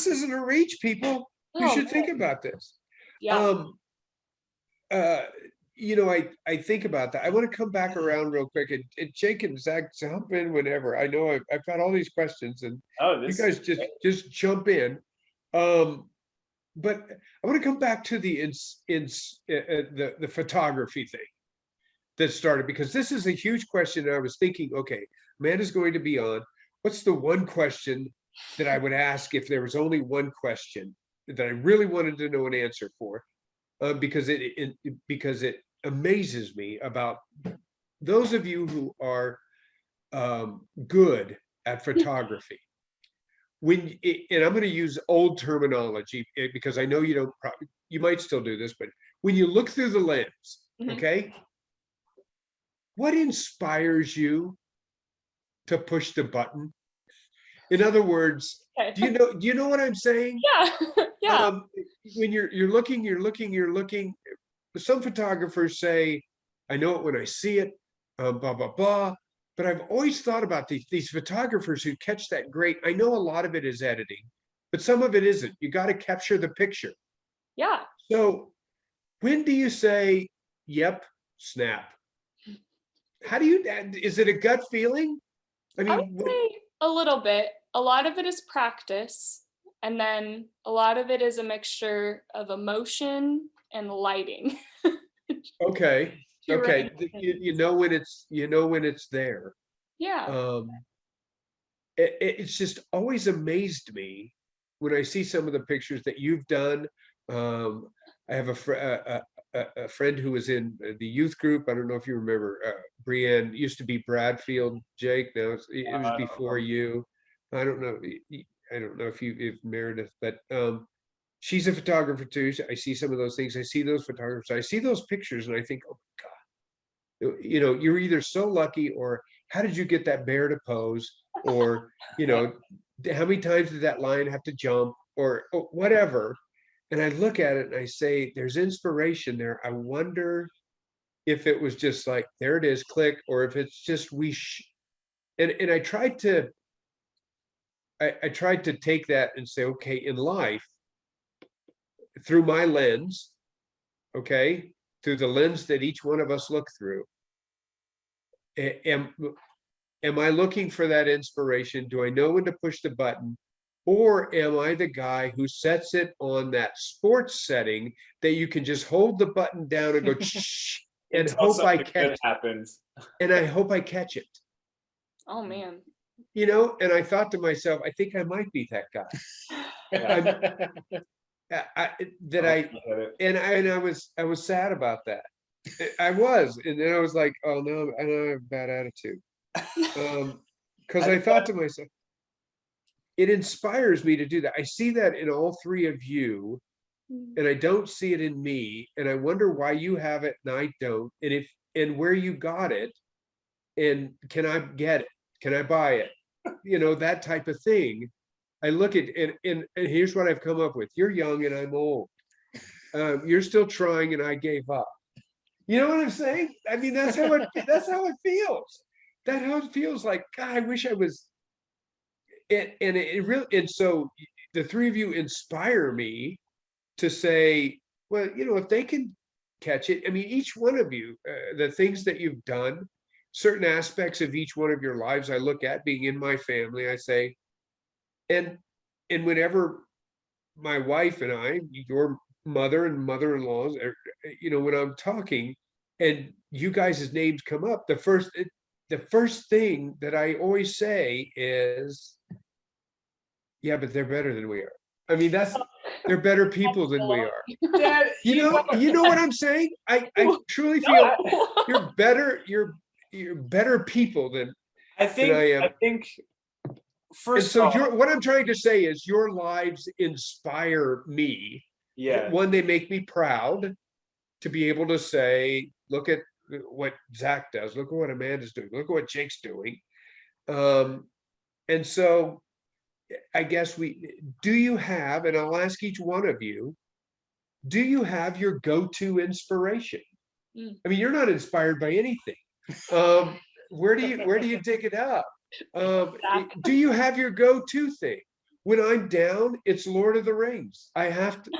isn't a reach, people. You Oh, should think about this. yeah. You know, I think about that. I want to come back around real quick, and Jake and Zach, jump in whenever. I know I've got all these questions, and Oh, you this guys just jump in. But I want to come back to the photography thing that started, because this is a huge question. And I was thinking, okay, Amanda's going to be on. What's the one question that I would ask if there was only one question that I really wanted to know an answer for? Because it amazes me about those of you who are good at photography. And I'm going to use old terminology because I know you don't probably, you might still do this, but when you look through the lens, Mhm. okay, what inspires you to push the button? In other words, Okay. do you know what I'm saying? Yeah. Yeah. When you're looking. Some photographers say, "I know it when I see it," blah blah blah. But I've always thought about these photographers who catch that great. I know a lot of it is editing, but some of it isn't. You got to capture the picture. Yeah. So when do you say, "Yep, snap"? How do you? Is it a gut feeling? I I mean, would say a little bit. A lot of it is practice. And then a lot of it is a mixture of emotion and lighting. okay, Two okay. random You things. know when it's there. Yeah. Um, it's just always amazed me when I see some of the pictures that you've done. I have a friend who was in the youth group. I don't know if you remember, Brienne, used to be Bradfield, Jake. Now it was I don't before know. you. I don't know. I don't know if Meredith, but she's a photographer too. I see some of those things. I see those photographers. I see those pictures, and I think, oh God, you know, you're either so lucky, or how did you get that bear to pose, or you know, how many times did that lion have to jump, or whatever. And I look at it and I say, there's inspiration there. I wonder if it was just like, there it is, click, or if it's just and I tried to take that and say, okay, in life, through my lens, okay, through the lens that each one of us look through, am I looking for that inspiration? Do I know when to push the button? Or am I the guy who sets it on that sports setting that you can just hold the button down and go shh, and Until hope I something catch good happens. and I hope I catch it. Oh man. You know, and I thought to myself, I think I might be that guy. That I get it. and I was sad about that. I was, and then I was like, oh no, I don't have a bad attitude. Because I thought to myself, it inspires me to do that. I see that in all three of you, and I don't see it in me. And I wonder why you have it and I don't, and where you got it, and can I get it? Can I buy it? You know, that type of thing. I look at and here's what I've come up with. You're young and I'm old. You're still trying and I gave up. You know what I'm saying? I mean, that's how it feels. That's how it feels like, God, I wish I was. It really, and so the three of you inspire me to say, well, you know, if they can catch it, I mean, each one of you, the things that you've done, certain aspects of each one of your lives, I look at being in my family, I say, and whenever my wife and I, your mother and mother-in-laws, you know, when I'm talking and you guys' names come up, the first thing that I always say is, yeah, but they're better than we are. I mean, They're better people than we are. Dad, You know what I'm saying? I truly feel you're better people than I think I am. I think And first so of all, what I'm trying to say is your lives inspire me. yeah, One, they make me proud to be able to say, look at what Zach does, look at what Amanda's doing, look at what Jake's doing. And so I guess do you have, and I'll ask each one of you, do you have your go-to inspiration? I mean, you're not inspired by anything. Where do you dig it up? Do you have your go-to thing? When I'm down, it's Lord of the Rings. I have to,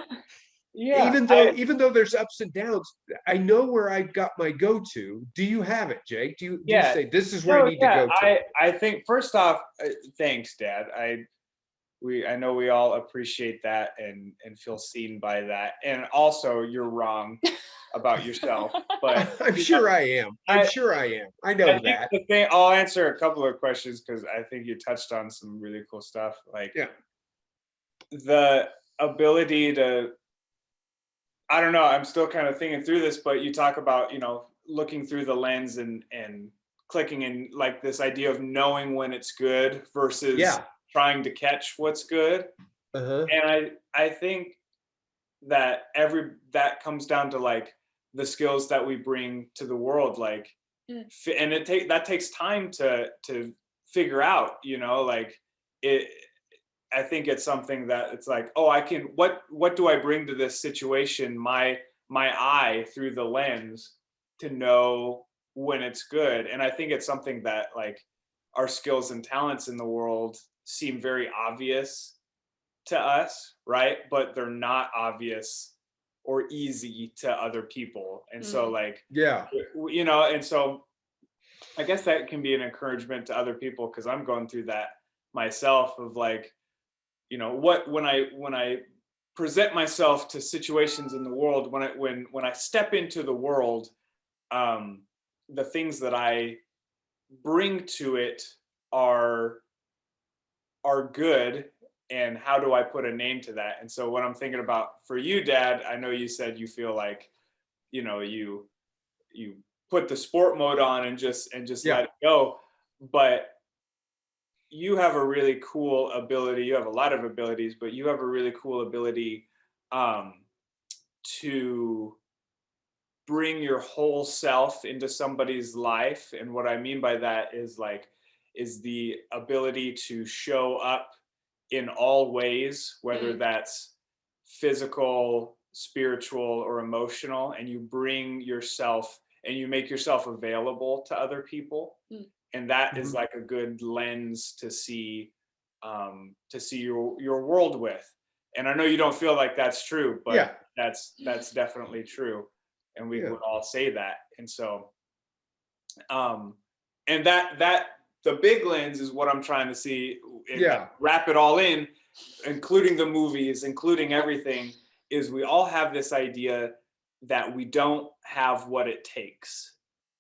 yeah. even though there's ups and downs, I know where I got my go-to. Do you have it, Jake? Do you say this is where I need to go to? I think first off, thanks, Dad. I know we all appreciate that and feel seen by that. And also, you're wrong about yourself, but I'm sure I am. I'm sure I am. I know that. The thing, I'll answer a couple of questions because I think you touched on some really cool stuff. Like the ability to, I don't know, I'm still kind of thinking through this, but you talk about, looking through the lens and clicking in, like this idea of knowing when it's good versus trying to catch what's good. And I think that that comes down to like the skills that we bring to the world, like and that takes time to figure out, like it. I think it's something that it's like, oh, I can, what do I bring to this situation, my eye through the lens to know when it's good. And I think it's something that like our skills and talents in the world seem very obvious to us, right? But they're not obvious or easy to other people. And so like, and so I guess that can be an encouragement to other people, because I'm going through that myself of like, when I present myself to situations in the world, when I step into the world, the things that I bring to it are good, and how do I put a name to that? And so what I'm thinking about for you, Dad, I know you said you feel like, you put the sport mode on and just let it go, but you have a really cool ability. You have a lot of abilities, but you have a really cool ability to bring your whole self into somebody's life. And what I mean by that is the ability to show up in all ways, whether that's physical, spiritual, or emotional, and you bring yourself and you make yourself available to other people. And that is like a good lens to see your world with. And I know you don't feel like that's true, but that's definitely true. And we would all say that. And so, and that the big lens is what I'm trying to see. Wrap it all in, including the movies, including everything, is we all have this idea that we don't have what it takes,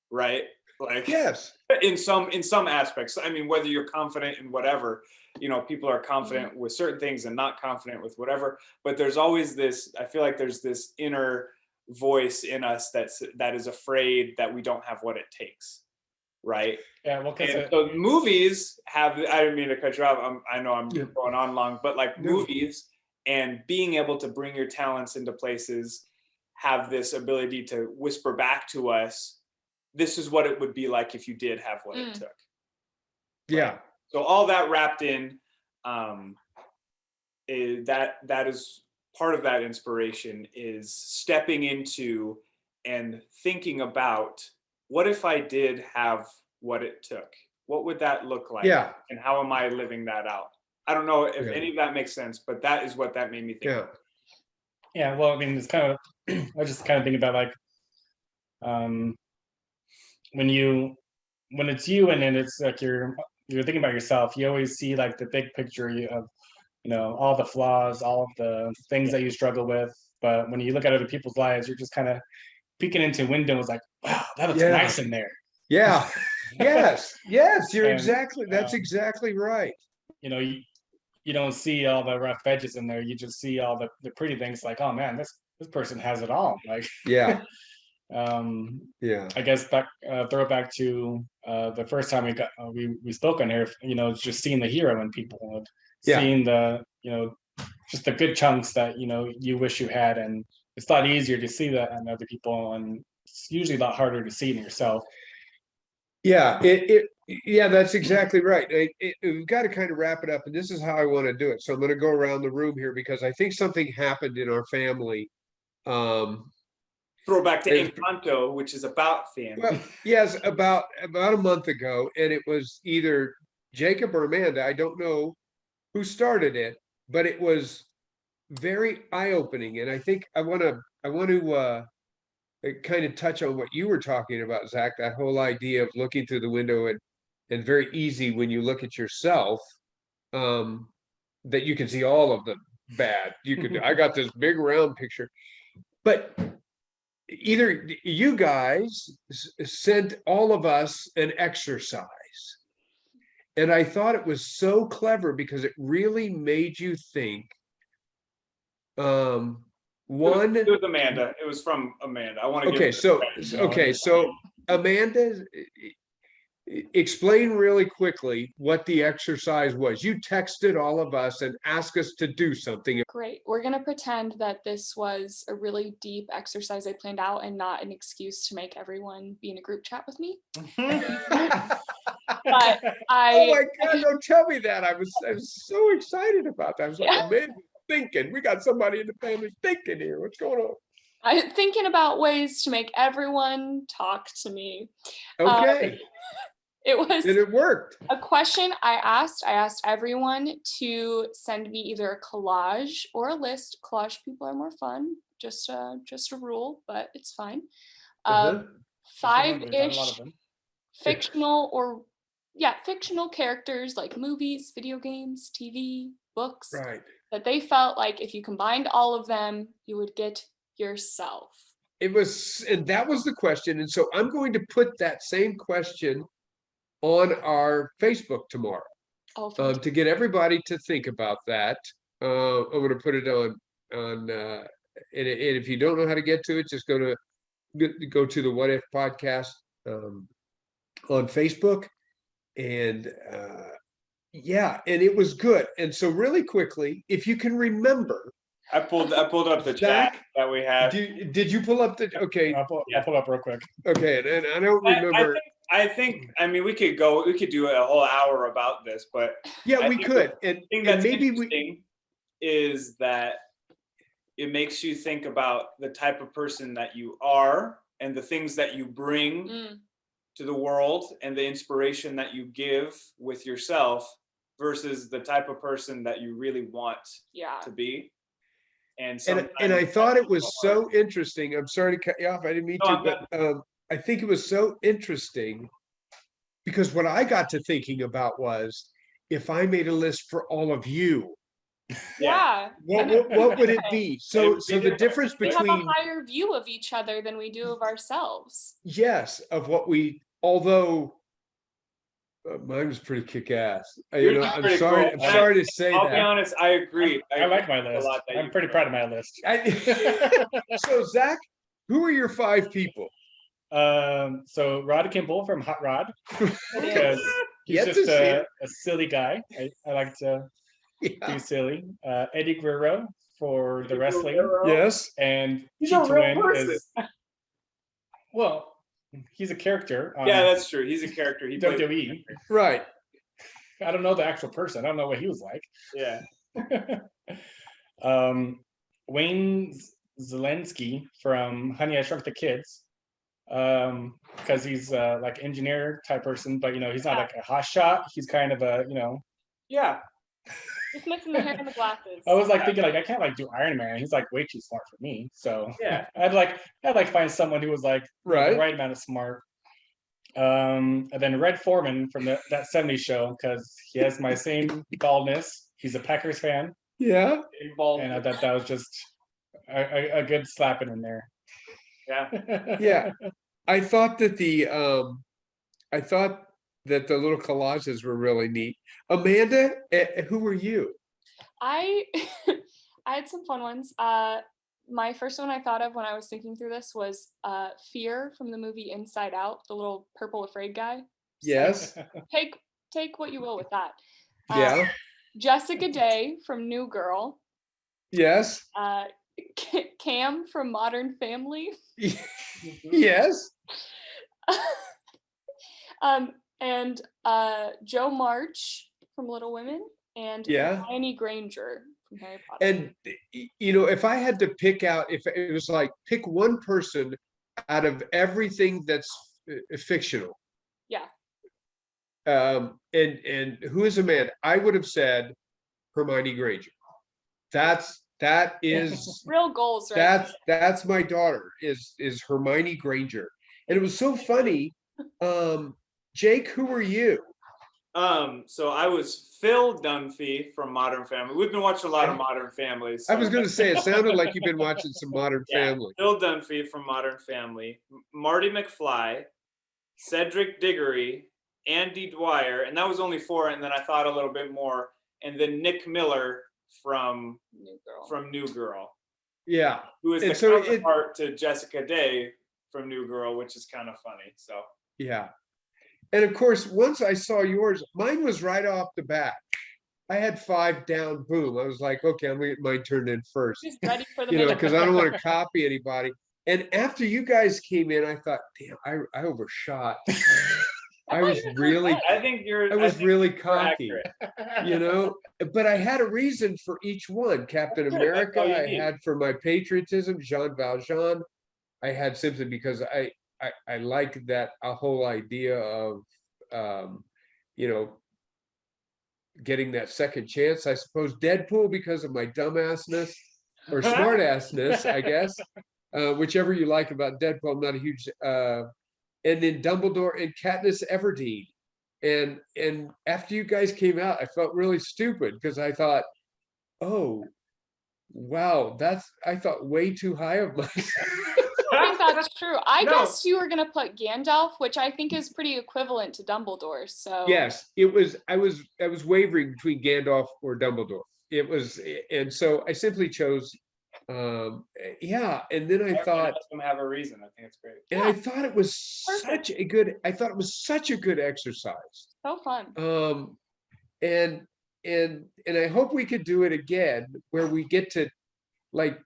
right? Like, in some aspects. I mean, whether you're confident in whatever, people are confident with certain things and not confident with whatever, but there's always this, I feel like there's this inner voice in us that is afraid that we don't have what it takes, right? So movies have, I didn't mean to cut you off, I know I'm going on long, but like movies and being able to bring your talents into places have this ability to whisper back to us, this is what it would be like if you did have what it took. Right? So all that wrapped in, that is part of that inspiration, is stepping into and thinking about, what if I did have what it took? What would that look like? And how am I living that out? I don't know if any of that makes sense, but that is what that made me think. Yeah. Well, I mean, it's kind of, I was just kind of thinking about like, when it's you, and then it's like you're thinking about yourself, you always see like the big picture of all the flaws, all of the things that you struggle with. But when you look at other people's lives, you're just kind of peeking into windows like, wow, that looks nice in there. Yes, you're that's exactly right. you don't see all the rough edges in there. You just see all the pretty things. Like, oh man, this person has it all. Like, Yeah, um, yeah, I guess back throw it back to the first time we spoke on here. You know, just seeing the hero in people, and Yeah. seeing the just the good chunks that you wish you had, and it's a lot easier to see that in other people, and it's usually a lot harder to see in yourself. yeah. Yeah, that's exactly right. We've got to kind of wrap it up, and this is how I want to do it. So I'm going to go around the room here because I think something happened in our family. Throwback to There's- Encanto, which is about family. Well, yes, about a month ago, and it was either Jacob or Amanda. I don't know who started it, but it was very eye-opening, and I think I want to kind of touch on what you were talking about, Zach. That whole idea of looking through the window and very easy when you look at yourself, that you can see all of the bad. You could. I got this big round picture, but either you guys sent all of us an exercise, and I thought it was so clever because it really made you think. One, It was Amanda. It was from Amanda. I want to okay, so Amanda, explain really quickly what the exercise was. You texted all of us and asked us to do something. Great. We're going to pretend that this was a really deep exercise I planned out and not an excuse to make everyone be in a group chat with me. But Oh I, my God, don't tell me that. I was so excited about that. I was like, Yeah. Amanda, thinking. We got somebody in the family thinking here. What's going on? I'm thinking about ways to make everyone talk to me. Okay, It was and it worked. a question I asked. I asked everyone to send me either a collage or a list. Collage people are more fun. Just a rule, but it's fine. Uh-huh. Five-ish fictional characters like movies, video games, TV, books Right. that they felt like if you combined all of them, you would get yourself. It was, and that was the question. And so I'm going to put that same question on our Facebook tomorrow, Oh, to get everybody to think about that. I'm going to put it on, and if you don't know how to get to it, just go to the What If podcast on Facebook, and yeah, and it was good. And so really quickly, if you can remember, I pulled up the chat Zach, that we have. did you pull up the? Okay, I'll pull up real quick. okay, and I don't remember. I think. I mean, we could do a whole hour about this, but Yeah, I we think could, the and thing that's maybe we. interesting is that it makes you think about the type of person that you are and the things that you bring to the world and the inspiration that you give with yourself versus the type of person that you really want to be. And I thought it was so interesting. I'm sorry to cut you off. I didn't mean to, but I think it was so interesting because what I got to thinking about was if I made a list for all of you, Yeah. what would it be? So the difference We have a between, higher view of each other than we do of ourselves. yes, of what we, although mine was pretty kick-ass. You know, I'm sorry. Cool. I'm sorry to say I'll be that. honest. I agree. I like my a list. lot that I'm you pretty brought. proud of my list. So Zach, who are your 5 people? So Rod Kimball from Hot Rod, because he's Yet to just see a it. silly guy. I like to Yeah. be silly. Eddie Guerrero for the wrestling, Yes. and He's a real G2N person. is, well, he's a character on Yeah, that's true. He's a character. He played. WWE. Right. I don't know the actual person. I don't know what he was like. Yeah. Wayne Zelensky from Honey, I Shrunk the Kids, because he's like engineer type person, but he's not like a hot shot. He's kind of a Yeah. Just missing the hair and the glasses. I was like thinking like I can't like do Iron Man. He's like way too smart for me. So Yeah. I'd like find someone who was like Right. the right amount of smart. And then Red Foreman from that 70s show, because he has my same baldness. He's a Packers fan. Yeah. Involved. And I thought that was just a good slapping in there. Yeah. Yeah. I thought that the little collages were really neat. Amanda, who were you? I I had some fun ones. My first one I thought of when I was thinking through this was Fear from the movie Inside Out, the little purple afraid guy. So Yes, take what you will with that. yeah, Jessica Day from New Girl, yes, uh, Cam from Modern Family, yes, and Joe March from Little Women, and yeah. Hermione Granger from Harry Potter. And you know, if I had to pick out, if it was like pick one person out of everything that's fictional, Yeah. and who is Amanda, I would have said Hermione Granger. That is Real goals, right? that's my daughter is Hermione Granger. And it was so funny. Jake, who are you? So I was Phil Dunphy from Modern Family. We've been watching a lot of Modern Families. I was going to say it sounded like you've been watching some Modern Family. Phil Dunphy from Modern Family, Marty McFly, Cedric Diggory, Andy Dwyer, and that was only 4. And then I thought a little bit more, and then Nick Miller from New Girl, Yeah. who is And the so counterpart to Jessica Day from New Girl, which is kind of funny. So Yeah. And of course, once I saw yours, mine was right off the bat. I had 5 down, boom. I was like, okay, I'm gonna get mine turned in first, Just ready for the you know, minute. because I don't want to copy anybody. And after you guys came in, I thought, damn, I overshot. I was really, I think you're. I was really you're cocky, accurate. you know, but I had a reason for each one. Captain That's America, all you I need. had for my patriotism, Jean Valjean. I had simply because I like that a whole idea of you know, getting that second chance. I suppose Deadpool because of my dumbassness or smartassness, I guess. Whichever you like about Deadpool, I'm not a huge and then Dumbledore and Katniss Everdeen. And after you guys came out, I felt really stupid because I thought, oh wow, I thought way too high of myself. I think that's true. I No. guessed you were gonna put Gandalf, which I think is pretty equivalent to Dumbledore. So Yes, it was. I was wavering between Gandalf or Dumbledore. It was, and so I simply chose. Yeah, and then I thought, Let them have a reason. I think it's great. and I thought it was Perfect. such a good. I thought it was such a good exercise. so fun. And I hope we could do it again, where we get to like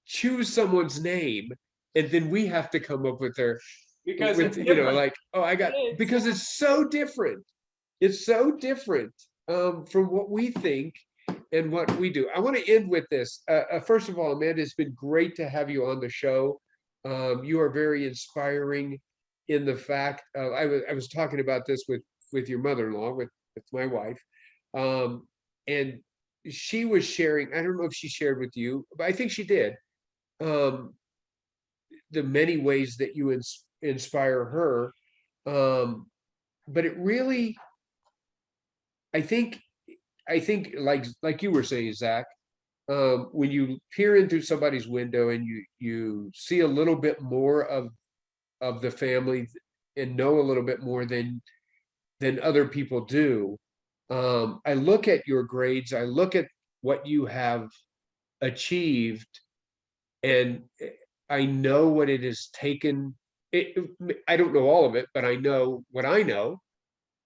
choose someone's name, and then we have to come up with their Because with it's you know different. like, oh, I got, It is, because it's so different. It's so different from what we think and what we do. I want to end with this. First of all, Amanda, it's been great to have you on the show. You are very inspiring in the fact of, I was talking about this with your mother-in-law, with my wife, and she was sharing, I don't know if she shared with you, but I think she did, the many ways that you inspire her. But it really, I think like you were saying, Zach, when you peer in through somebody's window and you see a little bit more of the family and know a little bit more than other people do. I look at your grades, I look at what you have achieved, and I know what it has taken. I don't know all of it, but I know what I know,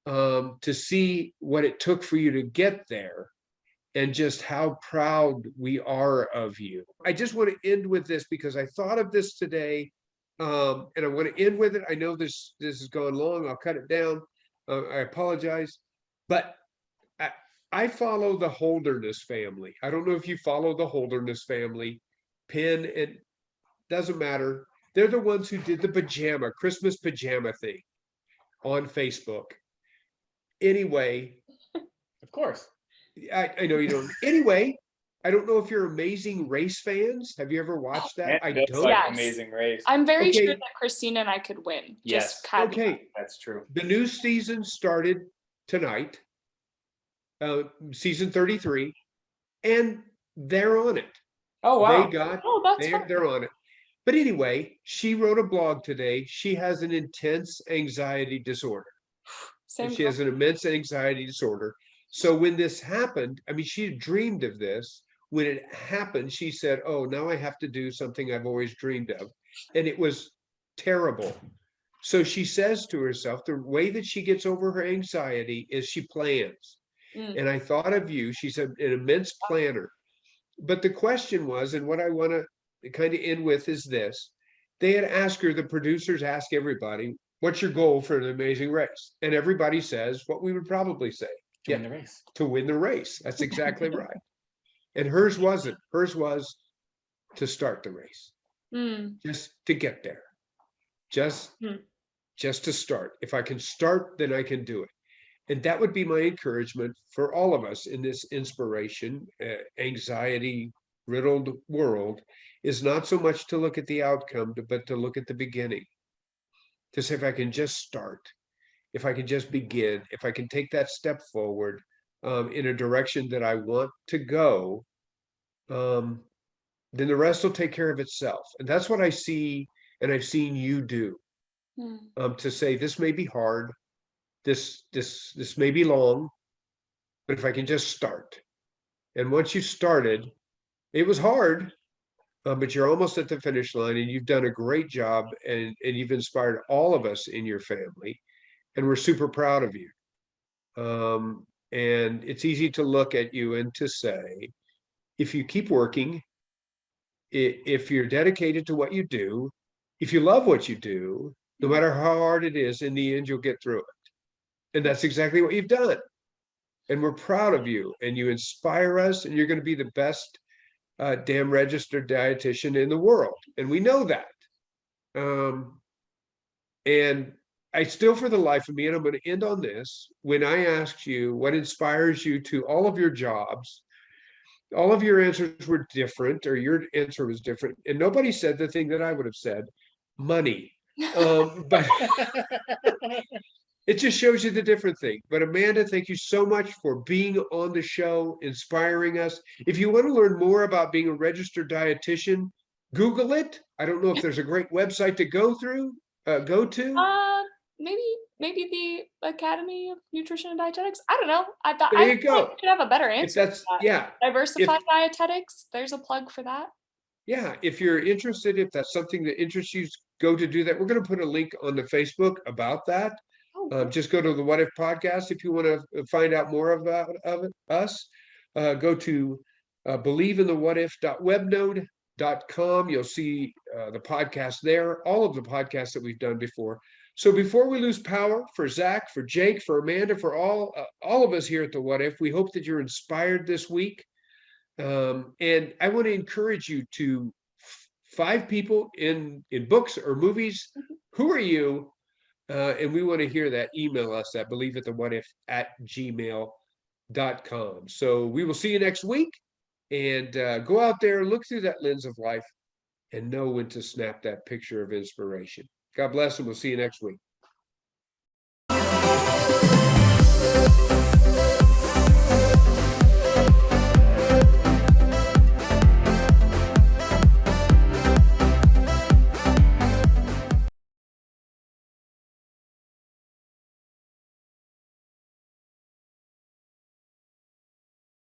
to see what it took for you to get there and just how proud we are of you. I just want to end with this because I thought of this today, and I want to end with it. I know this has gone long. I'll cut it down. I apologize, but I follow the Holderness family. I don't know if you follow the Holderness family. Penn, it doesn't matter. They're the ones who did the Christmas pajama thing on Facebook. Anyway, Of course. I know you don't. Anyway, I don't know if you're Amazing Race fans. Have you ever watched that? I Man, that's don't. like Yes. Amazing Race. I'm very Okay. sure that Christina and I could win. Yes. Just caveat. Okay, That's true. the new season started tonight, season 33, and they're on it. Oh wow. They got, Oh, that's fun. they're on it. But anyway, she wrote a blog today. She has an intense anxiety disorder. Same. She has an immense anxiety disorder. So when this happened, I mean, she had dreamed of this. When it happened, she said, oh, now I have to do something I've always dreamed of. And it was terrible. So she says to herself, the way that she gets over her anxiety is she plans. Mm. And I thought of you, she's an immense planner. But the question was, and what I want to kind of end with is this. They had asked her, the producers ask everybody, what's your goal for an amazing race? And everybody says what we would probably say, To win the race. to win the race. That's exactly right. And hers wasn't. Hers was to start the race, Mm. just to get there, just to start. If I can start, then I can do it. And that would be my encouragement for all of us in this inspiration, anxiety riddled world, is not so much to look at the outcome, but to look at the beginning. To say, if I can just start, if I can just begin, if I can take that step forward in a direction that I want to go, then the rest will take care of itself. And that's what I see, and I've seen you do. Mm. To say, this may be hard, this may be long, but if I can just start. And once you started, it was hard, but you're almost at the finish line, and you've done a great job, and you've inspired all of us in your family, and we're super proud of you. And it's easy to look at you and to say, if you keep working, if you're dedicated to what you do, if you love what you do, no matter how hard it is, in the end, you'll get through it. And that's exactly what you've done. And we're proud of you, and you inspire us, and you're going to be the best damn registered dietitian in the world. And we know that. And I still, for the life of me, and I'm going to end on this, when I asked you what inspires you to all of your jobs, all of your answers were different, or your answer was different. And nobody said the thing that I would have said, money. But it just shows you the different thing. But Amanda, thank you so much for being on the show, inspiring us. If you want to learn more about being a registered dietitian, Google it. I don't know if there's a great website to go to. Maybe the Academy of Nutrition and Dietetics. I don't know. I thought There I you go. should have a better If answer. that's, yeah. Diversified Dietetics. There's a plug for that. Yeah, if you're interested, if that's something that interests you, go to do that. We're going to put a link on the Facebook about that. Oh, Just go to the What If podcast if you want to find out more about us. Go to believeinthewhatif.webnode.com. You'll see the podcast there, all of the podcasts that we've done before. So before we lose power, for Zach, for Jake, for Amanda, for all of us here at the What If, we hope that you're inspired this week. And I want to encourage you to 5 people in books or movies. Who are you? And we want to hear that. Email us at believeatthewhatif@gmail.com. So we will see you next week, and go out there, look through that lens of life, and know when to snap that picture of inspiration. God bless, and we'll see you next week.